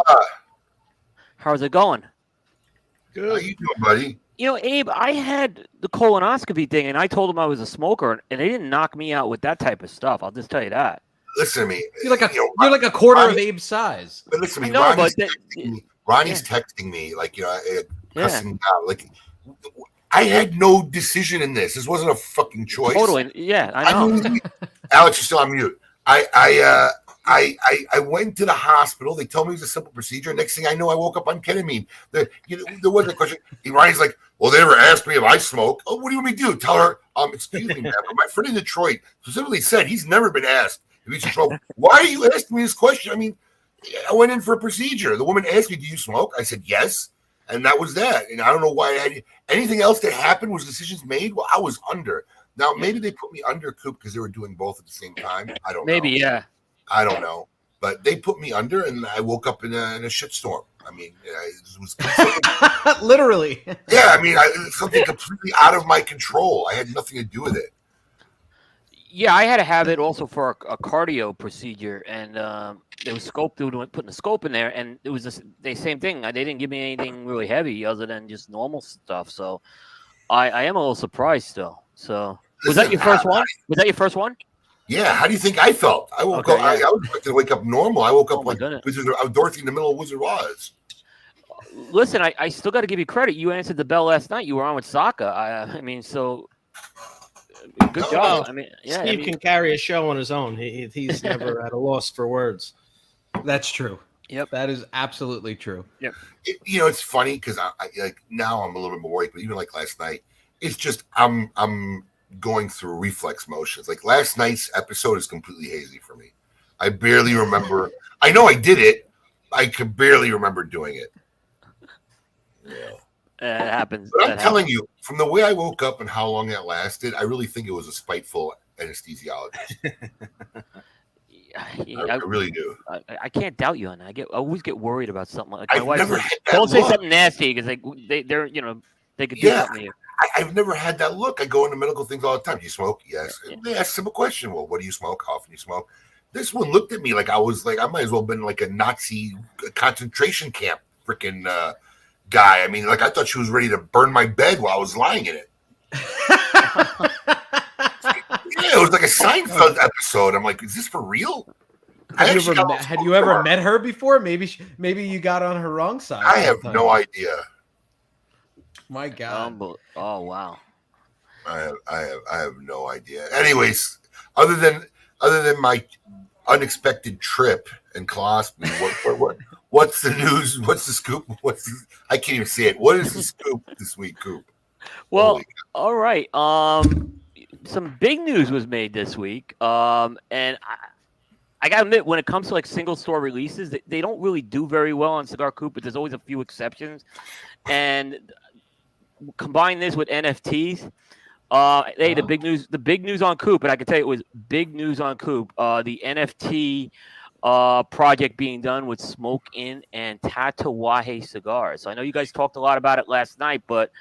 How's it going? Good. How you doing, buddy? You know, Abe, I had the colonoscopy thing, and I told them I was a smoker, and they didn't knock me out with that type of stuff. I'll just tell you that. Listen to me. You're like a quarter of Abe's size. But listen to me. No, Ronnie's texting me, like, cussing me out. Like, I had no decision in this. This wasn't a fucking choice. Totally. Yeah, I know. Alex, you're still on mute. I went to the hospital. They told me it was a simple procedure. Next thing I know, I woke up on ketamine. There wasn't a question. Ronnie's like, well, they never asked me if I smoke. Oh, what do you want me to do? Tell her, excuse me, man. But my friend in Detroit specifically said he's never been asked if he's smoked. Why are you asking me this question? I mean, I went in for a procedure. The woman asked me, do you smoke? I said, yes. And that was that. And I don't know why anything else that happened was decisions made. Well, I was under. Now, maybe they put me under Coop because they were doing both at the same time. I don't know. Maybe, yeah. I don't know. But they put me under, and I woke up in a shitstorm. I mean, it was literally. Yeah, I mean, something completely out of my control. I had nothing to do with it. Yeah, I had to have it also for a cardio procedure, and there was putting a scope in there, and it was the same thing. They didn't give me anything really heavy other than just normal stuff. So I am a little surprised still. So was that your first one? Was that your first one? Yeah. How do you think I felt? I woke up. Yeah. I was expected to wake up normal. I woke up like Dorothy in the middle of Wizard of Oz. Listen, I still got to give you credit. You answered the bell last night. You were on with Saka. I mean, so. Good job. I mean, yeah, Steve can carry a show on his own. He's never at a loss for words. That's true. Yep, that is absolutely true. Yep. It's funny because I like now I'm a little bit more awake, but even like last night, it's just I'm going through reflex motions. Like last night's episode is completely hazy for me. I barely remember. I know I did it. I could barely remember doing it. Yeah. It happens. But I'm telling you, from the way I woke up and how long that lasted, I really think it was a spiteful anesthesiologist. I really do. I can't doubt you on that. I always get worried about something like my wife says, don't say something nasty because they're they could do something to you. I've never had that look. I go into medical things all the time. Do you smoke? Yes. Yeah. They ask a simple question. Well, what do you smoke? How often do you smoke? This one looked at me like I was like I might as well have been like a Nazi concentration camp freaking guy. I mean, like I thought she was ready to burn my bed while I was lying in it. Yeah, it was like a Seinfeld episode. I'm like, is this for real? Had you ever met her before? Maybe you got on her wrong side. I have no idea. My God. Oh wow. I have no idea. Anyways, other than my unexpected trip and colostomy, what's the news? What's the scoop? I can't even say it. What is the scoop this week, Coop? Well, all right. Some big news was made this week. And I gotta admit, when it comes to like single store releases, they don't really do very well on Cigar Coop, but there's always a few exceptions. And combine this with NFTs. Hey, the big news on Coop, and I can tell you it was big news on Coop. The NFT project being done with Smoke Inn and Tatawahe Cigars. So I know you guys talked a lot about it last night, but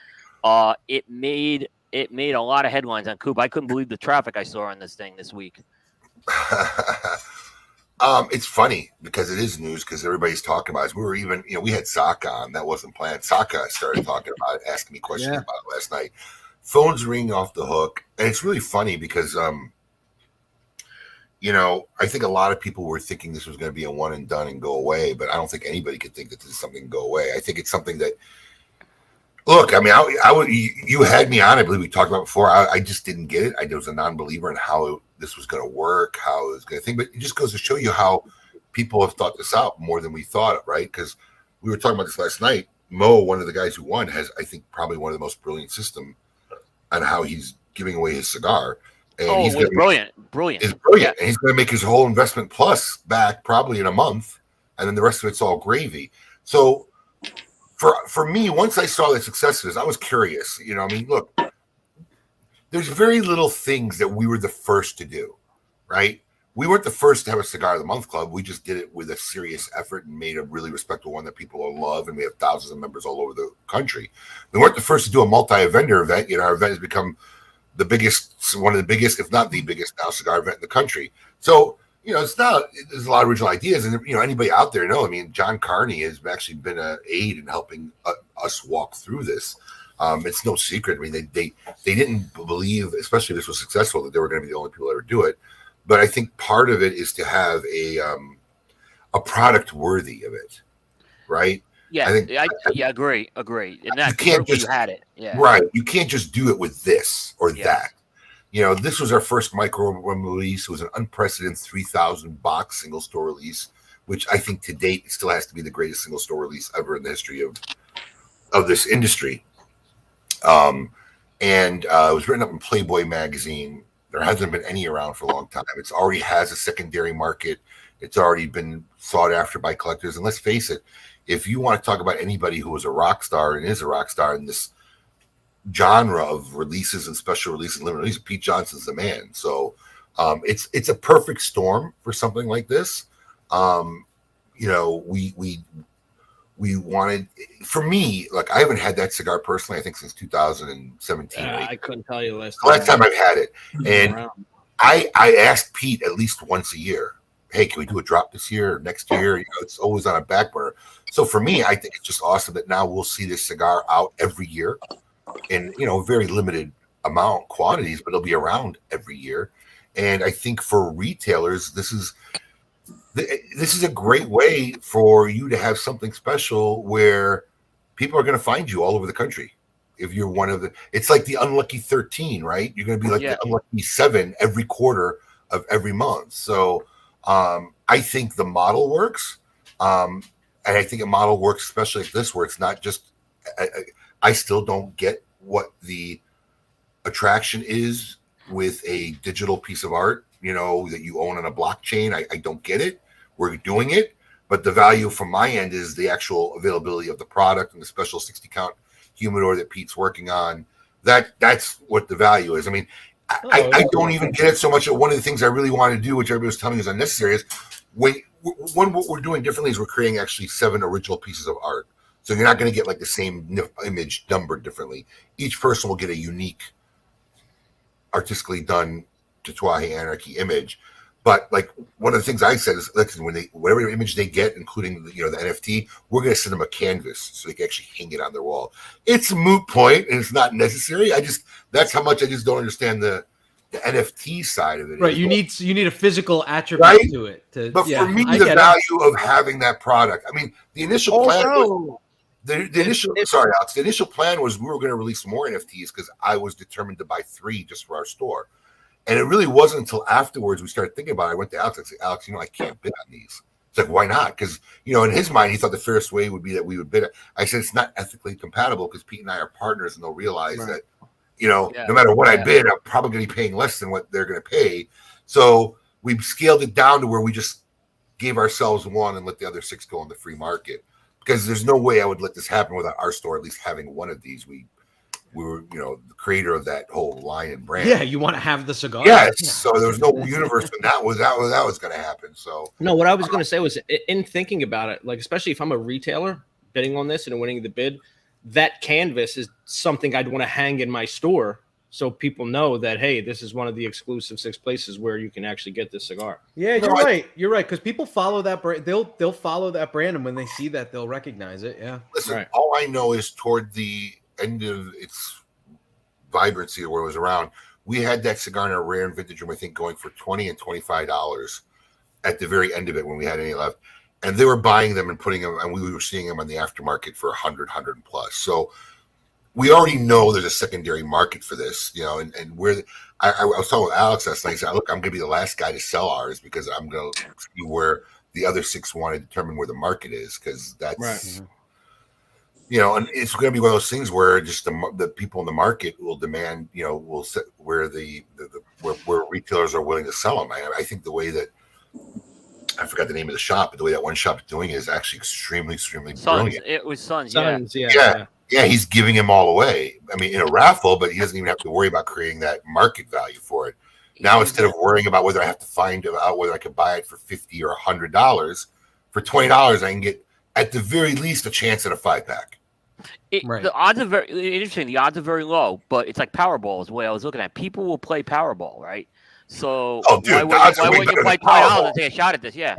it made a lot of headlines on Coop. I couldn't believe the traffic I saw on this thing this week. It's funny because it is news because everybody's talking about it. We were even, we had Saka on. That wasn't planned. Saka started talking about it, asking me questions about it last night. Phone's ringing off the hook. And it's really funny because, I think a lot of people were thinking this was going to be a one and done and go away, but I don't think anybody could think that this is something to go away. I think it's something that, look, I mean, I would, you had me on, I believe we talked about before. I just didn't get it. I was a non-believer in how this was going to work, how it was going to think, but it just goes to show you how people have thought this out more than we thought, right? Because we were talking about this last night. Mo, one of the guys who won, has, I think, probably one of the most brilliant system on how he's giving away his cigar. And he's brilliant. It's brilliant. Yeah. And he's going to make his whole investment plus back probably in a month. And then the rest of it's all gravy. So for me, once I saw the successes, I was curious. Look, there's very little things that we were the first to do, right? We weren't the first to have a Cigar of the Month club. We just did it with a serious effort and made a really respectable one that people love, and we have thousands of members all over the country. We weren't the first to do a multi-vendor event. Our event has become the biggest, one of the biggest, if not the biggest now cigar event in the country. So, it's not, there's a lot of original ideas, and anybody out there know, I mean, John Carney has actually been an aid in helping us walk through this. It's no secret. I mean, they didn't believe, especially if this was successful, that they were going to be the only people that ever do it. But I think part of it is to have a product worthy of it, right? Yeah, I agree. And that you had it. Yeah, right. You can't just do it with this or that. This was our first micro release. It was an unprecedented 3,000 box single store release, which I think to date still has to be the greatest single store release ever in the history of this industry. And it was written up in Playboy magazine. There hasn't been any around for a long time. It already has a secondary market. It's already been sought after by collectors. And let's face it, if you want to talk about anybody who was a rock star and is a rock star in this genre of releases and special releases and limited releases, Pete Johnson's the man. So it's a perfect storm for something like this. We wanted, for me, like I haven't had that cigar personally, I think since 2017. I couldn't tell you the last time I've had it. And I asked Pete at least once a year, hey, can we do a drop this year or next year? It's always on a back burner. So for me, I think it's just awesome that now we'll see this cigar out every year in, very limited amount quantities, but it'll be around every year. And I think for retailers, this is a great way for you to have something special where people are going to find you all over the country. If you're one of it's like the unlucky 13, right? You're going to be like the unlucky 7 every quarter of every month. So I think the model works. And I think a model works, especially like this, where it's not just, I still don't get what the attraction is with a digital piece of art, that you own on a blockchain. I don't get it. We're doing it, but the value from my end is the actual availability of the product and the special 60 count humidor that Pete's working on. That's what the value is. I mean, I don't even get it so much. One of the things I really want to do, which everybody was telling me is unnecessary, is what we're doing differently is we're creating actually 7 original pieces of art. So you're not going to get like the same image numbered differently. Each person will get a unique, artistically done Tatuaje Anarchy image. But like one of the things I said is, listen, whatever image they get, including the NFT, we're going to send them a canvas so they can actually hang it on their wall. It's a moot point and it's not necessary. That's how much I just don't understand the NFT side of it. Right, you need a physical attribute to it. But for me, the value of having that product. I mean, the initial plan was the initial plan was we were going to release more NFTs because I was determined to buy 3 just for our store. And it really wasn't until afterwards we started thinking about it. I went to Alex. I said, Alex, I can't bid on these. It's like, why not? Because, in his mind, he thought the fairest way would be that we would bid it. I said, it's not ethically compatible because Pete and I are partners and they'll realize that, no matter what I bid, I'm probably going to be paying less than what they're going to pay. So we scaled it down to where we just gave ourselves 1 and let the other 6 go on the free market. Because there's no way I would let this happen without our store at least having one of these. we were, the creator of that whole line and brand. Yeah, you want to have the cigar. Yes. Yeah. So there was no universe when that was going to happen. So no, what I was going to say was, in thinking about it, like especially if I'm a retailer bidding on this and winning the bid, that canvas is something I'd want to hang in my store so people know that, hey, this is one of the exclusive 6 places where you can actually get this cigar. Yeah, you're right. You're right, because people follow that brand. They'll follow that brand, and when they see that, they'll recognize it. Yeah. Listen, all I know is toward the end of its vibrancy, where it was around, we had that cigar in a rare and vintage room, I think, going for $20 and $25 at the very end of it when we had any left. And they were buying them and putting them, and we were seeing them on the aftermarket for 100 plus. So we already know there's a secondary market for this, and where I was talking with Alex last night. I said, look, I'm going to be the last guy to sell ours because I'm going to see where the other 6 want to determine where the market is, because that's right. And it's going to be one of those things where just the people in the market will demand, will set where where retailers are willing to sell them. I think the way that, I forgot the name of the shop, but the way that one shop is doing it is actually extremely brilliant. It was Sons, yeah. He's giving them all away. I mean, in a raffle, but he doesn't even have to worry about creating that market value for it. Now, instead of worrying about whether I have to find out whether I could buy it for $50 or $100, for $20, I can get at the very least a chance at a 5-pack. The odds are very interesting. The odds are very low, but it's like Powerball is the way I was looking at. People will play Powerball, right? So why would you play $20 and take a shot at this? Yeah,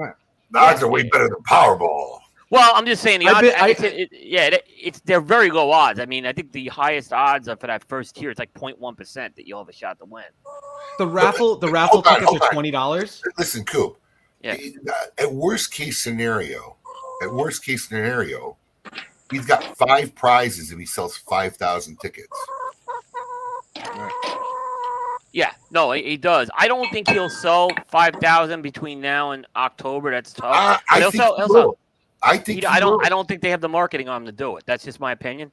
the odds are way better than Powerball. Well, I'm just saying the odds. They're very low odds. I mean, I think the highest odds are for that first tier. It's like 0.1% that you'll have a shot to win. The raffle tickets are $20. Listen, Coop. Yeah. At worst case scenario, he's got 5 prizes if he sells 5,000 tickets. Right. Yeah, no, he does. I don't think he'll sell 5,000 between now and October. That's tough. I don't think they have the marketing on him to do it. That's just my opinion.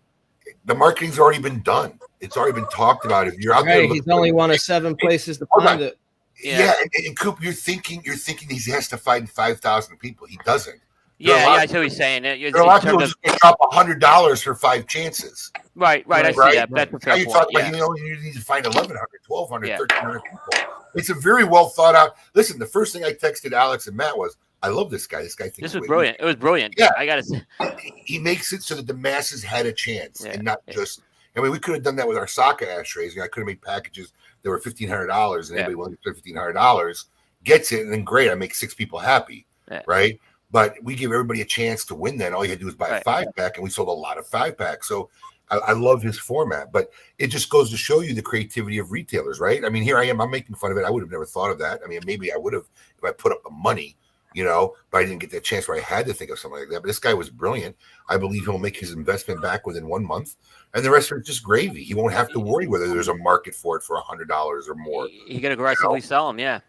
The marketing's already been done. It's already been talked about. If you're out there, he's only one of 7 places to find it. Yeah, and Coop, you're thinking he has to find 5,000 people. He doesn't. I see what he's saying. There are a lot of people just going to drop $100 for 5 chances. Right. I see that. That's a fair point. About, you need to find 1,100, 1,200, 1,300 people. It's a very well thought out. Listen, the first thing I texted Alex and Matt was, I love this guy. This guy thinks this was brilliant. It was brilliant. Yeah, I gotta say, he makes it so that the masses had a chance, and not just. I mean, we could have done that with our soccer ashtrays. I could have made packages that were $1,500, and anybody willing to pay $1,500 gets it, and then great, I make 6 people happy, right? But we give everybody a chance to win. Then all you had to do was buy a 5-pack, and we sold a lot of 5-packs. So I love his format, but it just goes to show you the creativity of retailers, right? I mean, here I am. I'm making fun of it. I would have never thought of that. I mean, maybe I would have if I put up the money. But I didn't get that chance where I had to think of something like that. But this guy was brilliant. I believe he'll make his investment back within 1 month, and the rest are just gravy. He won't have to worry whether there's a market for it for $100 or more. He can aggressively sell them,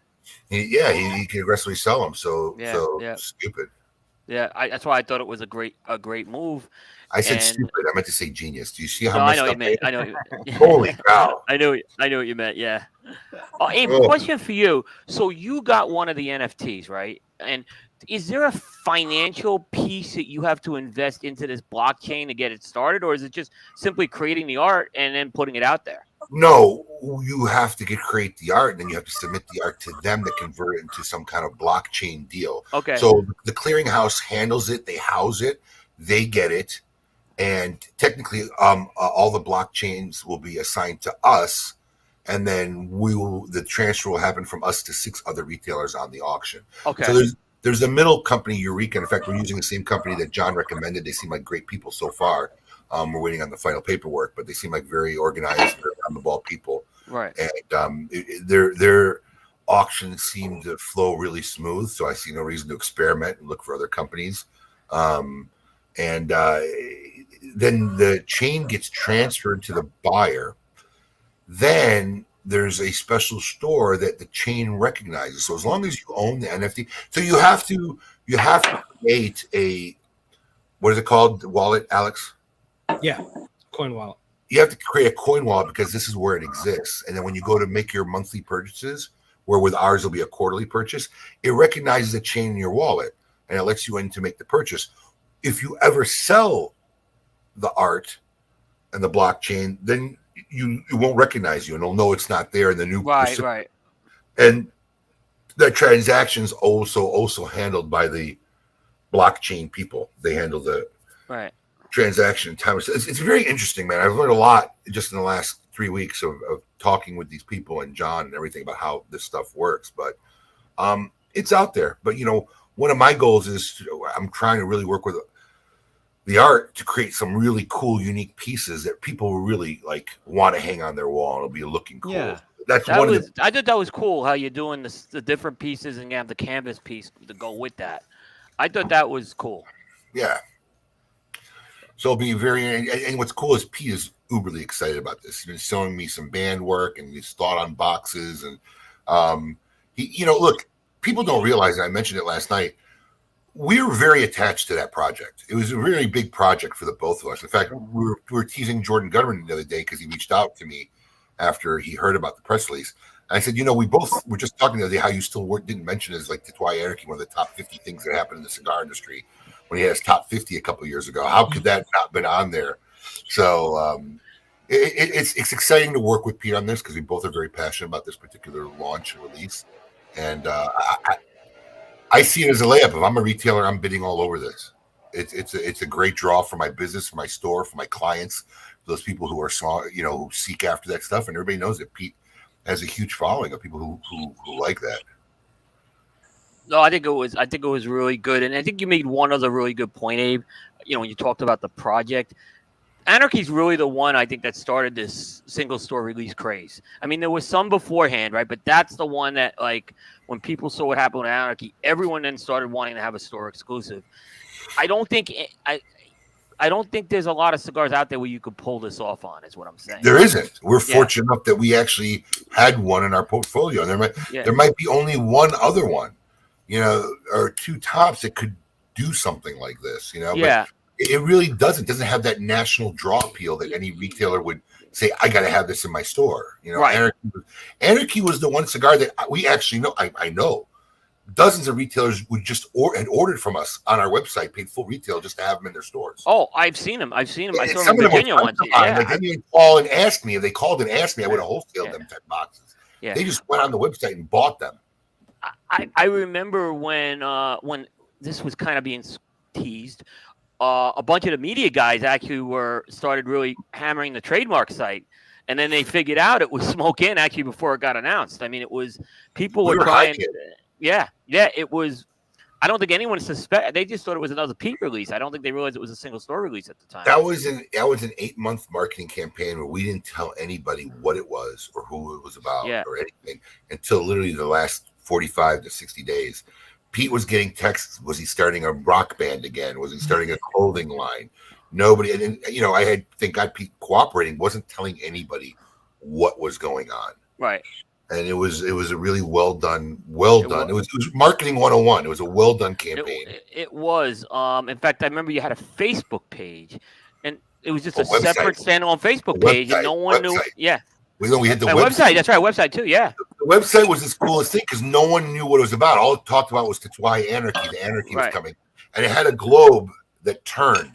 he can aggressively sell them. So stupid. Yeah, that's why I thought it was a great move. I said stupid. I meant to say genius. Do you see how much? I know what you meant. I know. Holy cow! I knew what you meant. Yeah. Oh, Abe, question for you. So you got one of the NFTs, right? And is there a financial piece that you have to invest into this blockchain to get it started, or is it just simply creating the art and then putting it out there? No, you have to create the art, and then you have to submit the art to them to convert it into some kind of blockchain deal. Okay. So the clearinghouse handles it. They house it. They get it. And technically, all the blockchains will be assigned to us, and then the transfer will happen from us to 6 other retailers on the auction. Okay. So there's a middle company, Eureka. In fact, we're using the same company that John recommended. They seem like great people so far. We're waiting on the final paperwork, but they seem like very organized, very on the ball people. Right. And their auctions seem to flow really smooth. So I see no reason to experiment and look for other companies. Then the chain gets transferred to the buyer. Then there's a special store that the chain recognizes. So as long as you own the NFT, so you have to create a, what is it called? The wallet, Alex? Yeah, coin wallet. You have to create a coin wallet because this is where it exists. And then when you go to make your monthly purchases, where with ours will be a quarterly purchase, it recognizes the chain in your wallet and it lets you in to make the purchase. If you ever sell the art and the blockchain, then you won't recognize you, and they'll know it's not there. And the new Right. And that transaction's also handled by the blockchain people. They handle the transaction time. It's very interesting, man. I've learned a lot just in the last 3 weeks of talking with these people and John and everything about how this stuff works. But it's out there. But one of my goals is I'm trying to really work with the art to create some really cool, unique pieces that people will really want to hang on their wall. It'll be looking cool. Yeah. I thought that was cool how you're doing the different pieces and you have the canvas piece to go with that. I thought that was cool. Yeah. So it'll be and what's cool is Pete is uberly excited about this. He's been showing me some band work and his thought on boxes. And look, people don't realize, and I mentioned it last night, we were very attached to that project. It was a really big project for the both of us. In fact, we were teasing Jordan Gutterman the other day because he reached out to me after he heard about the press release. And I said, we both were just talking the other day how you still didn't mention as Tatuai Anarchy, one of the top 50 things that happened in the cigar industry when he had his top 50 a couple of years ago. How could that not been on there? So it's exciting to work with Pete on this because we both are very passionate about this particular launch and release. And I see it as a layup. If I'm a retailer, I'm bidding all over this. It's a great draw for my business, for my store, for my clients, those people who are small, who seek after that stuff. And everybody knows that Pete has a huge following of people who like that. No, I think it was really good, and I think you made one other really good point, Abe. When you talked about the project, Anarchy's really the one I think that started this single store release craze. I mean, there was some beforehand, right? But that's the one that, when people saw what happened with Anarchy, everyone then started wanting to have a store exclusive. I don't think there's a lot of cigars out there where you could pull this off on, is what I'm saying. There isn't. We're fortunate enough that we actually had one in our portfolio. And there might be only one other one, or two tops that could do something like this, Yeah. But it really doesn't have that national draw appeal that any retailer would say, I got to have this in my store. Right. Anarchy was the one cigar that we actually know. I know dozens of retailers would just had ordered from us on our website, paid full retail just to have them in their stores. Oh, I've seen them. I saw them in Some Virginia once. Yeah. They didn't even call and ask me. If they called and asked me, I would have wholesaled them 10 boxes. Yeah. They just went on the website and bought them. I remember when this was kind of being teased, a bunch of the media guys actually started really hammering the trademark site, and then they figured out it was Smoke Inn actually before it got announced. I mean, it was people were trying. Yeah, it was. I don't think anyone suspect. They just thought it was another Pete release. I don't think they realized it was a single store release at the time. That was an 8-month marketing campaign where we didn't tell anybody what it was or who it was about or anything until literally the last 45 to 60 days. Pete was getting texts. Was he starting a rock band again? Was he starting a clothing line? Nobody. And I had, thank God, Pete cooperating, wasn't telling anybody what was going on. Right. And it was a really well done. It was marketing 101. It was a well done campaign. It was. In fact, I remember you had a Facebook page, and it was just a separate standalone Facebook page, and no one knew. Yeah. We had the website. That's right, website too. Yeah. The website was the coolest thing because no one knew what it was about. All it talked about was Tatuai Anarchy. The anarchy was coming, and it had a globe that turned.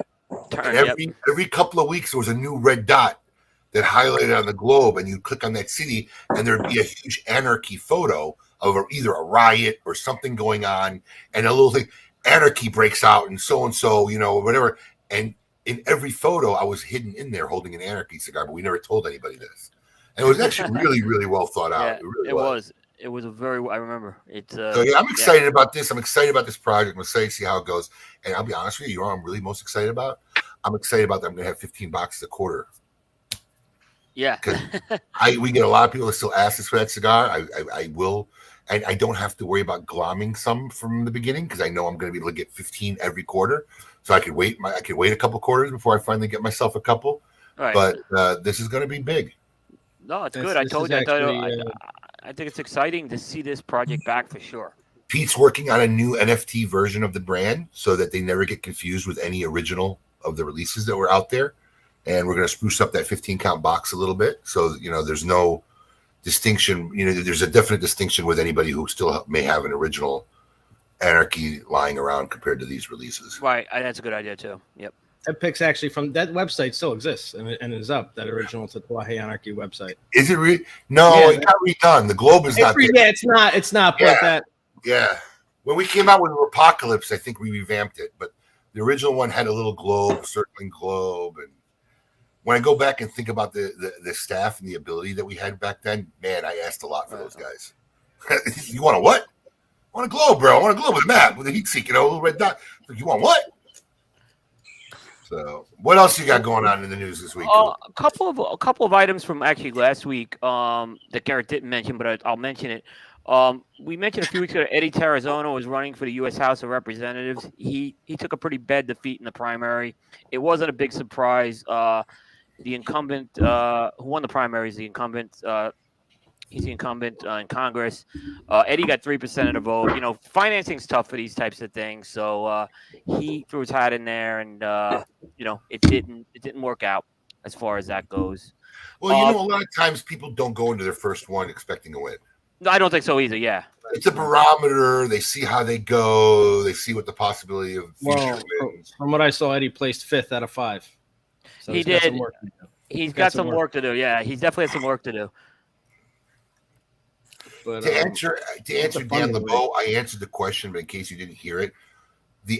And every couple of weeks, there was a new red dot that highlighted on the globe, and you click on that city, and there'd be a huge anarchy photo of either a riot or something going on, and a little thing, anarchy breaks out, and so, whatever. And in every photo, I was hidden in there holding an anarchy cigar, but we never told anybody this. And it was actually really, really well thought out. Yeah, it really was. It was a very. I remember. It's. So I'm excited about this. I'm excited about this project. I'm excited to see how it goes. And I'll be honest with you, what I'm really most excited about? I'm excited about that I'm going to have 15 boxes a quarter. Yeah. We get a lot of people that still ask us for that cigar. I will. And I don't have to worry about glomming some from the beginning because I know I'm going to be able to get 15 every quarter. So I could wait a couple quarters before I finally get myself a couple. Right. But this is going to be big. No, it's good. I told you. I think it's exciting to see this project back for sure. Pete's working on a new NFT version of the brand so that they never get confused with any original of the releases that were out there. And we're going to spruce up that 15 count box a little bit. So, there's no distinction. There's a definite distinction with anybody who still may have an original Anarchy lying around compared to these releases. Right. That's a good idea too. Yep. That pic's actually from that website still exists and is up. That original Tatuaje Anarchy website. Is it No, it got redone. The Globe is not there. Yeah, it's not. It's not. But that. Yeah. When we came out with Apocalypse, I think we revamped it, but the original one had a little globe, circling globe, and when I go back and think about the staff and the ability that we had back then, man, I asked a lot for those guys. You want a what? I want a globe, bro. I want a globe with a map with a heat seek, a little red dot. You want what? So, what else you got going on in the news this week? A couple of items from actually last week that Garrett didn't mention, but I'll mention it. We mentioned a few weeks ago Eddie Terrazona was running for the U.S. House of Representatives. He took a pretty bad defeat in the primary. It wasn't a big surprise. The incumbent who won the primary is the incumbent. He's the incumbent in Congress. Eddie got 3% of the vote. You know, financing's tough for these types of things. So he threw his hat in there, and you know, it didn't work out as far as that goes. Well, you know, a lot of times people don't go into their first one expecting a win. No, I don't think so either. Yeah, it's a barometer. They see how they go. They see what the possibility of future wins. From what I saw, Eddie placed 5th out of 5. So he did. He's got some work to do. Yeah, he's definitely had some work to do. But, to answer Dan LeBeau, I answered the question, but in case you didn't hear it,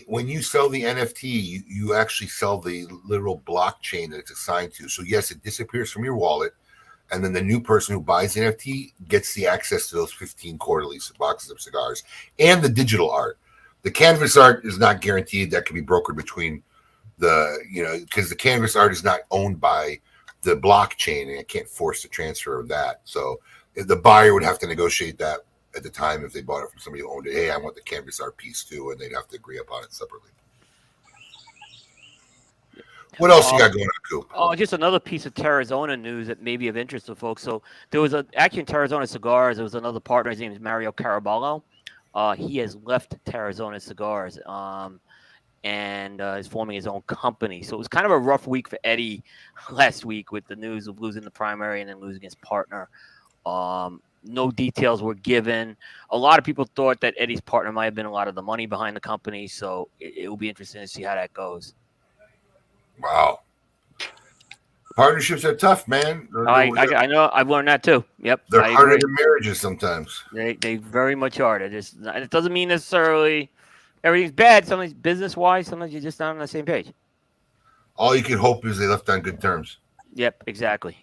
when you sell the NFT, you actually sell the literal blockchain that it's assigned to. So yes, it disappears from your wallet, and then the new person who buys the NFT gets the access to those 15 quarterly boxes of cigars and the digital art. The canvas art is not guaranteed. That can be brokered between because the canvas art is not owned by the blockchain, and it can't force the transfer of that. So the buyer would have to negotiate that at the time if they bought it from somebody who owned it. Hey, I want the canvas art piece too, and they'd have to agree upon it separately. What else you got going on, Coop? Oh, just another piece of Terrazona news that may be of interest to folks. So there was actually in Terrazona Cigars, there was another partner. His name is Mario Caraballo. He has left Terrazona Cigars and is forming his own company. So it was kind of a rough week for Eddie last week with the news of losing the primary and then losing his partner. No details were given. A lot of people thought that Eddie's partner might have been a lot of the money behind the company. So it will be interesting to see how that goes. Wow. Partnerships are tough, man. I know. I've learned that too. Yep. They're harder than marriages sometimes. They very much are. It doesn't mean necessarily everything's bad. Sometimes business-wise, sometimes you're just not on the same page. All you can hope is they left on good terms. Yep, exactly.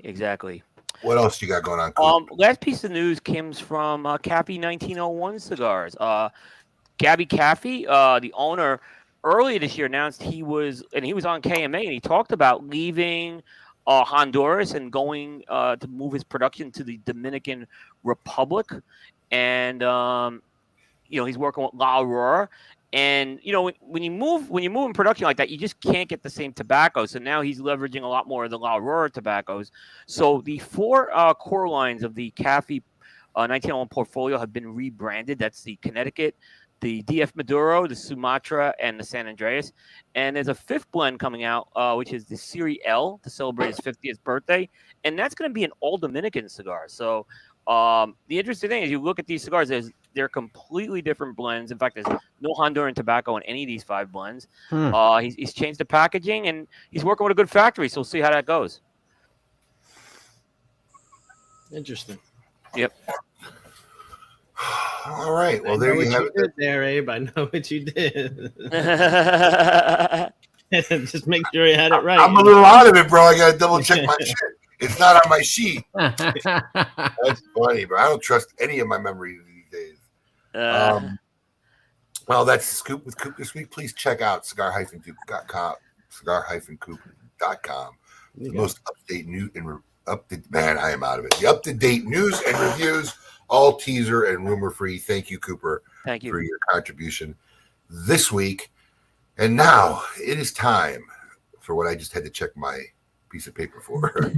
What else you got going on? Last piece of news comes from Caffey 1901 Cigars. Gabby Caffey, the owner, earlier this year announced he was on KMA, and he talked about leaving Honduras and going to move his production to the Dominican Republic, and he's working with La Aurora. And when you move in production like that, you just can't get the same tobacco. So now he's leveraging a lot more of the La Aurora tobaccos. So the 4 core lines of the Caffey 1901 portfolio have been rebranded. That's the Connecticut, the DF Maduro, the Sumatra, and the San Andreas. And there's a 5th blend coming out, which is the Serie L to celebrate his 50th birthday. And that's going to be an all Dominican cigar. So the interesting thing is you look at these cigars, they're completely different blends. In fact, there's no Honduran tobacco in any of these 5 blends. He's changed the packaging, and he's working with a good factory. So we'll see how that goes. Interesting. Yep. All right. Well, there you have it. There, Abe. I know what you did. Just make sure you had it right. I'm a little out of it, bro. I got to double check my shit. It's not on my sheet. That's funny, bro. I don't trust any of my memories these days. Well, that's Scoop with Coop this week. Please check out cigar-coop.com. Cigar-coop.com. The most up-to-date news and man, I am out of it. The up-to-date news and reviews, all teaser and rumor-free. Thank you, Cooper. Thank you for your contribution this week. And now it is time for what I just had to check my piece of paper for.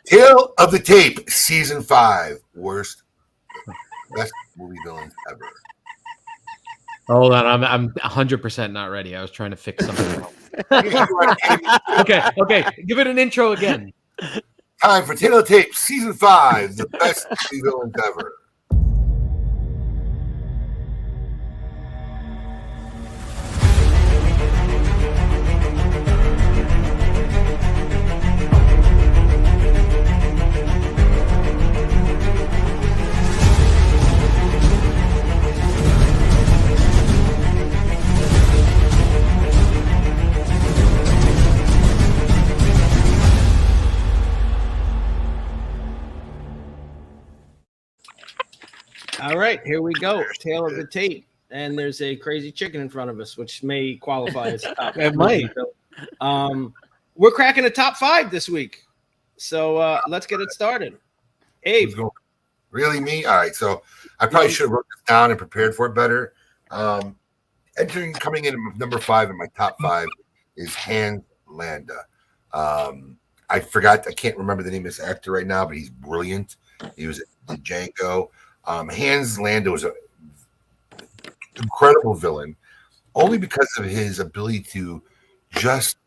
Tale of the Tape, Season 5. Best movie villains ever. Hold on, I'm 100% not ready. I was trying to fix something. Okay. Give it an intro again. Time for Tale of the Tape, Season 5. The best movie villains ever. All right, here we go. Tail of the tape. And there's a crazy chicken in front of us, which may qualify as top. It might. We're cracking a top 5 this week. So let's get it started. Abe. Really, me? All right. So I probably should have wrote this down and prepared for it better. Coming in at number 5 in my top 5 is Hans Landa. I can't remember the name of this actor right now, but he's brilliant. He was in Django. Hans Landa was an incredible villain, only because of his ability to just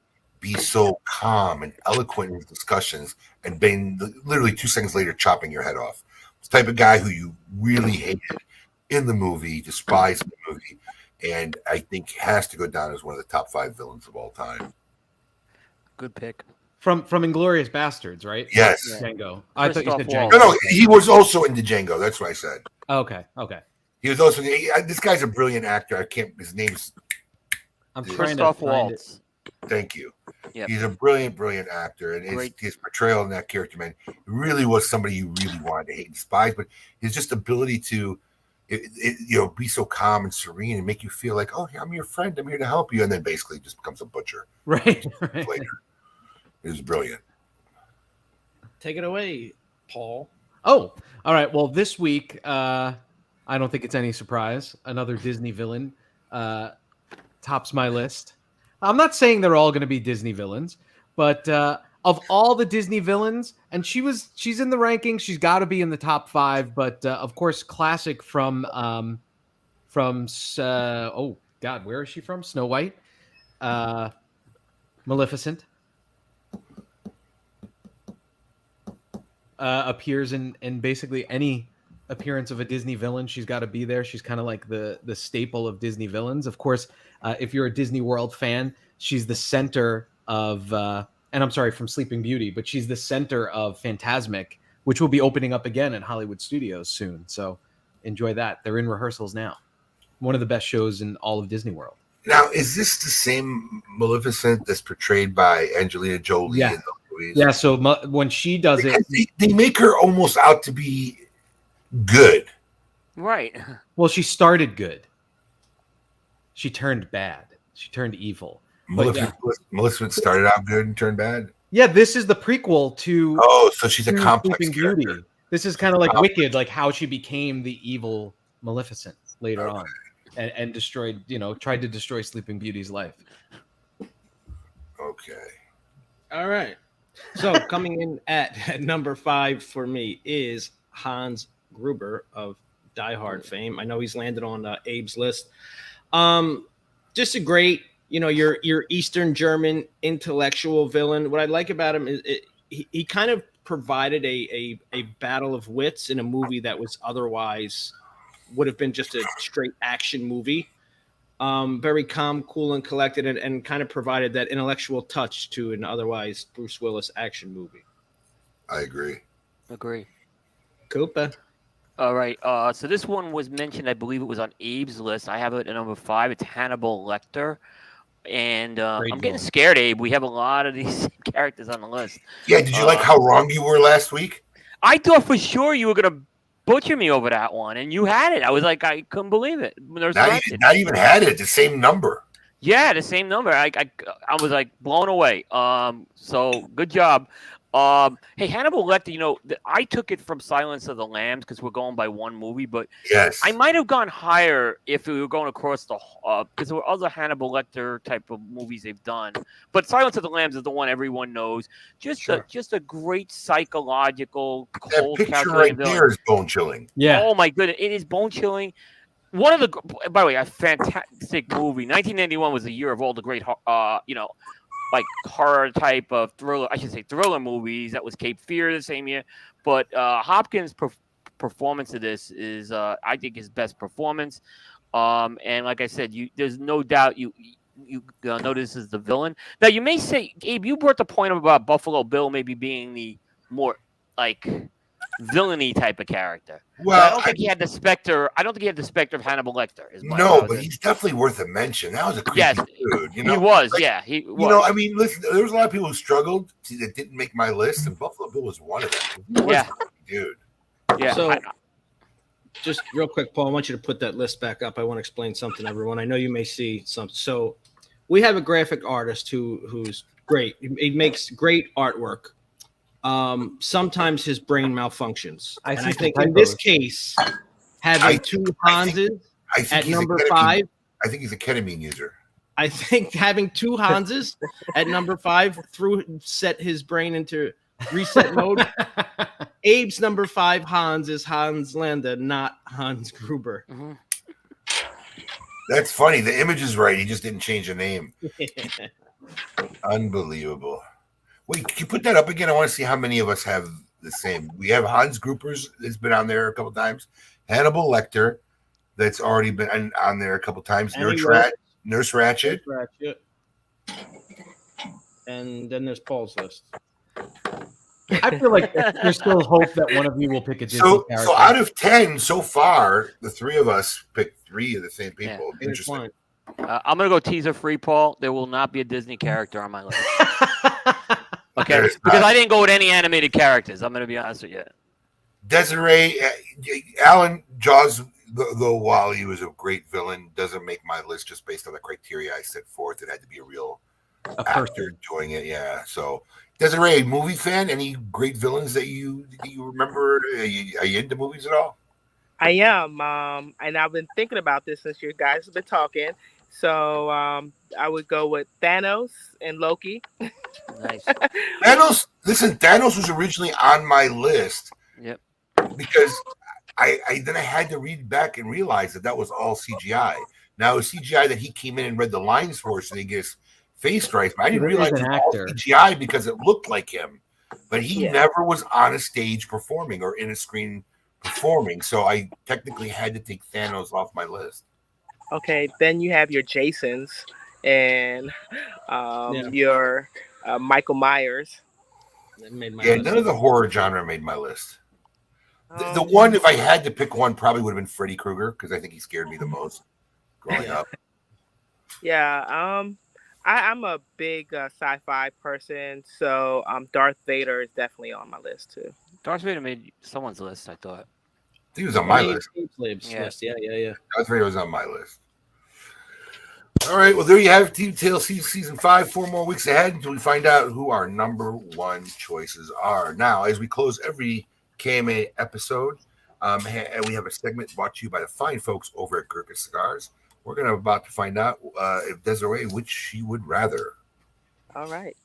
be so calm and eloquent in his discussions, and being literally 2 seconds later chopping your head off. It's the type of guy who you really hated in the movie, despised the movie, and I think has to go down as one of the top 5 villains of all time. Good pick. From Inglourious Bastards, right? Yes. Django. I thought you said Django. No, he was also in Django. That's what I said. Okay. He was also. This guy's a brilliant actor. I can't. His name's. I'm trying to find it. Thank you. Yep. He's a brilliant actor, and his portrayal in that character, man, really was somebody you really wanted to hate and despise. But his just ability to, be so calm and serene and make you feel like, oh, I'm your friend. I'm here to help you, and then basically just becomes a butcher. Right. Later. It was brilliant. Take it away, Paul. Oh, all right. Well, this week, I don't think it's any surprise. Another Disney villain tops my list. I'm not saying they're all going to be Disney villains, but of all the Disney villains, and she's in the rankings. She's got to be in the top 5. But of course, classic from oh God, where is she from? Snow White, Maleficent. Appears in basically any appearance of a Disney villain. She's got to be there. She's kind of like the staple of Disney villains. Of course, if you're a Disney World fan, she's the center of, and I'm sorry, from Sleeping Beauty, but she's the center of Fantasmic, which will be opening up again in Hollywood Studios soon. So enjoy that. They're in rehearsals now. One of the best shows in all of Disney World. Now, is this the same Maleficent that's portrayed by Angelina Jolie? Yeah. In the movies? Yeah. So when she does it, they make her almost out to be good. Right. Well, she started good. She turned bad. She turned evil. Maleficent started out good and turned bad. Yeah, this is the prequel to. Oh, so she's a complex Sleeping character. Beauty. This is kind of like Wicked, like how she became the evil Maleficent later on, and destroyed. Tried to destroy Sleeping Beauty's life. Okay. All right. So coming in at number 5 for me is Hans Gruber of Die Hard fame. I know he's landed on Abe's list. Just a great, your Eastern German intellectual villain. What I like about him is he kind of provided a battle of wits in a movie that was otherwise would have been just a straight action movie. Very calm, cool, and collected, and kind of provided that intellectual touch to an otherwise Bruce Willis action movie. I agree. Koopa. All right. So this one was mentioned. I believe it was on Abe's list. I have it at number 5. It's Hannibal Lecter. And I'm getting scared, Abe. We have a lot of these characters on the list. Yeah. Did you like how wrong you were last week? I thought for sure you were going to butcher me over that one, and you had it. I was like, I couldn't believe it. Not even had it. The same number. Yeah, the same number. I was like blown away. So good job. Hey, Hannibal Lecter, I took it from Silence of the Lambs because we're going by one movie, but yes, I might have gone higher if we were going across the because there were other Hannibal Lecter type of movies they've done, but Silence of the Lambs is the one everyone knows. Just a great psychological, cold, that picture calculating right villain. there is bone chilling. Yeah. Oh my goodness, it is bone chilling. One of the, by the way, a fantastic movie. 1991 was the year of all the great, like horror type of thriller, I should say thriller movies. That was Cape Fear the same year. But Hopkins' performance of this is, I think, his best performance. And like I said, there's no doubt you know this is the villain. Now, you may say, Abe, you brought the point up about Buffalo Bill maybe being the more, like, villainy type of character. Well, but I don't think he had the specter. I don't think he had the specter of Hannibal Lecter. But he's definitely worth a mention. That was a creepy dude. He was. Like, he was. I mean, listen, there was a lot of people who struggled that didn't make my list, and Buffalo Bill was one of them. Yeah, dude. Yeah. So just real quick, Paul, I want you to put that list back up. I want to explain something, everyone. I know you may see something. So we have a graphic artist who's great. He makes great artwork. Sometimes his brain malfunctions. I think in this case, having two Hanses at number 5. I think he's a ketamine user. I think having two Hanses at number 5 set his brain into reset mode. Abe's number 5 Hans is Hans Landa, not Hans Gruber. Mhm. That's funny. The image is right. He just didn't change the name. Unbelievable. Wait, can you put that up again? I want to see how many of us have the same. We have Hans Gruber's that's been on there a couple times. Hannibal Lecter, that's already been on there a couple times. Nurse Ratchet. And then there's Paul's list. I feel like there's still hope that one of you will pick a Disney character. So out of 10 so far, the 3 of us picked 3 of the same people. Yeah. Interesting. I'm gonna go teaser free, Paul. There will not be a Disney character on my list. Okay, because I didn't go with any animated characters. I'm gonna be honest with you. Desiree, Alan Jaws, though while he was a great villain, doesn't make my list just based on the criteria I set forth. It had to be a real actor doing it. Yeah. So Desiree, movie fan? Any great villains that you remember? Are you into movies at all? I am, and I've been thinking about this since you guys have been talking. So I would go with Thanos and Loki. Nice. Thanos was originally on my list. Yep. Because I had to read back and realize that was all CGI. Now it was CGI that he came in and read the lines for, so they get his face right. But I didn't realize it was all CGI because it looked like him. But he never was on a stage performing or in a screen performing. So I technically had to take Thanos off my list. Okay, then you have your Jasons and your Michael Myers. None of the horror genre made my list. The one, if I had to pick one, probably would have been Freddy Krueger because I think he scared me the most growing up. Yeah, I'm a big sci-fi person, so Darth Vader is definitely on my list too. Darth Vader made someone's list, I thought. He was on my list. Yeah. Darth Vader was on my list. All right, well, there you have it. Team Tales Season 5, 4 more weeks ahead until we find out who our number 1 choices are. Now, as we close every KMA episode, and we have a segment brought to you by the fine folks over at Gurkha Cigars. We're about to find out if Desiree, which she would rather. All right.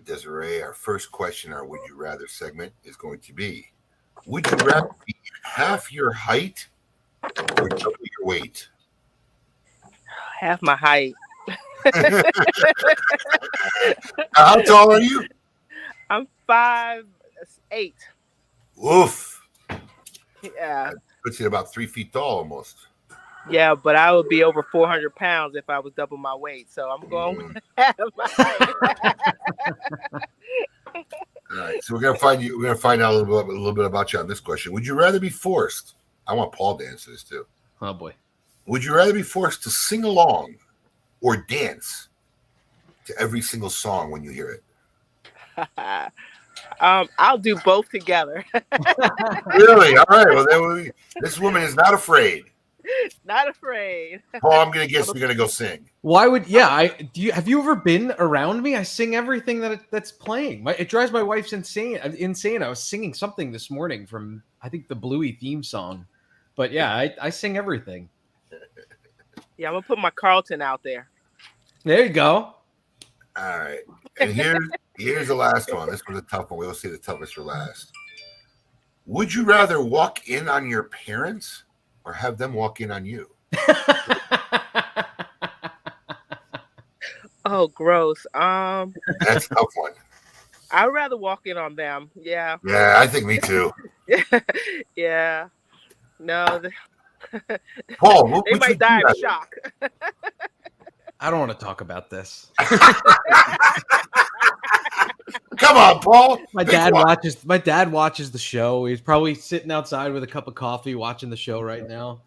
Desiree, our first question, our Would You Rather segment is going to be, would you rather be half your height or double your weight? Half my height. How tall are you? I'm 5'8". Oof. Yeah. That puts you about 3 feet tall almost. Yeah, but I would be over 400 pounds if I was double my weight. So I'm going with half my height. All right, so we're gonna find out a little bit about you on this question. Would you rather be forced? I want Paul to answer this too. Oh boy. Would you rather be forced to sing along or dance to every single song when you hear it? I'll do both together. Really? All right. Well, this woman is not afraid. Not afraid. Paul, I'm gonna guess you're gonna go sing. Why would have you ever been around me? I sing everything that's playing. It drives my wife insane. I was singing something this morning from I think the Bluey theme song. But yeah, I sing everything. Yeah, I'm gonna put my Carlton out there. There you go. All right. And here's the last one. This was a tough one. We'll see the toughest for last. Would you rather walk in on your parents or have them walk in on you? Oh, gross. That's a tough one. I'd rather walk in on them. Yeah. Yeah, I think me too. Yeah. No. Paul, they might die of shock. I don't want to talk about this. Come on, Paul. My dad watches the show. He's probably sitting outside with a cup of coffee watching the show right now.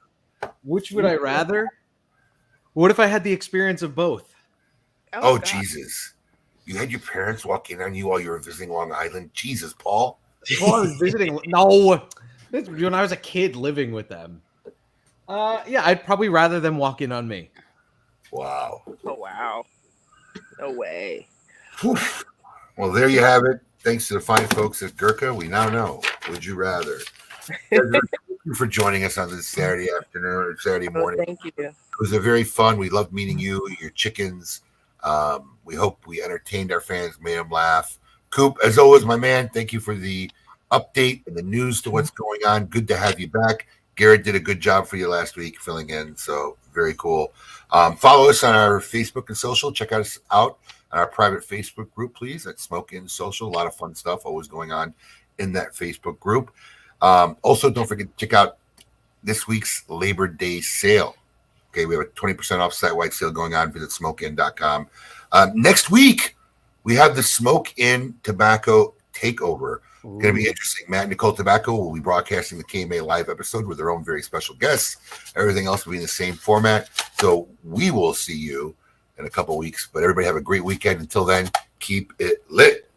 Which would I rather? What if I had the experience of both? Oh Jesus. You had your parents walk in on you while you were visiting Long Island? Jesus, Paul. Well, I was visiting. No. When I was a kid living with them. Yeah, I'd probably rather them walk in on me. Wow. Oh wow. No way. Whew. Well, there you have it. Thanks to the fine folks at Gurkha, we now know. Would you rather? Thank you for joining us on this Saturday afternoon or Saturday morning. Thank you. It was a very fun. We loved meeting you, your chickens. We hope we entertained our fans, made them laugh. Coop, as always, my man, thank you for the update and the news to what's going on. Good to have you back. Garrett did a good job for you last week filling in, so very cool. Follow us on our Facebook and social. Check us out on our private Facebook group, please, at Smoke In Social. A lot of fun stuff always going on in that Facebook group. Also, don't forget to check out this week's Labor Day sale. Okay, we have a 20% off site-wide sale going on. Visit smokein.com. Next week, we have the Smoke In Tobacco Takeover. Going to be interesting. Matt and Nicole Tobacco will be broadcasting the KMA live episode with their own very special guests. Everything else will be in the same format. So we will see you in a couple weeks. But everybody have a great weekend. Until then, keep it lit.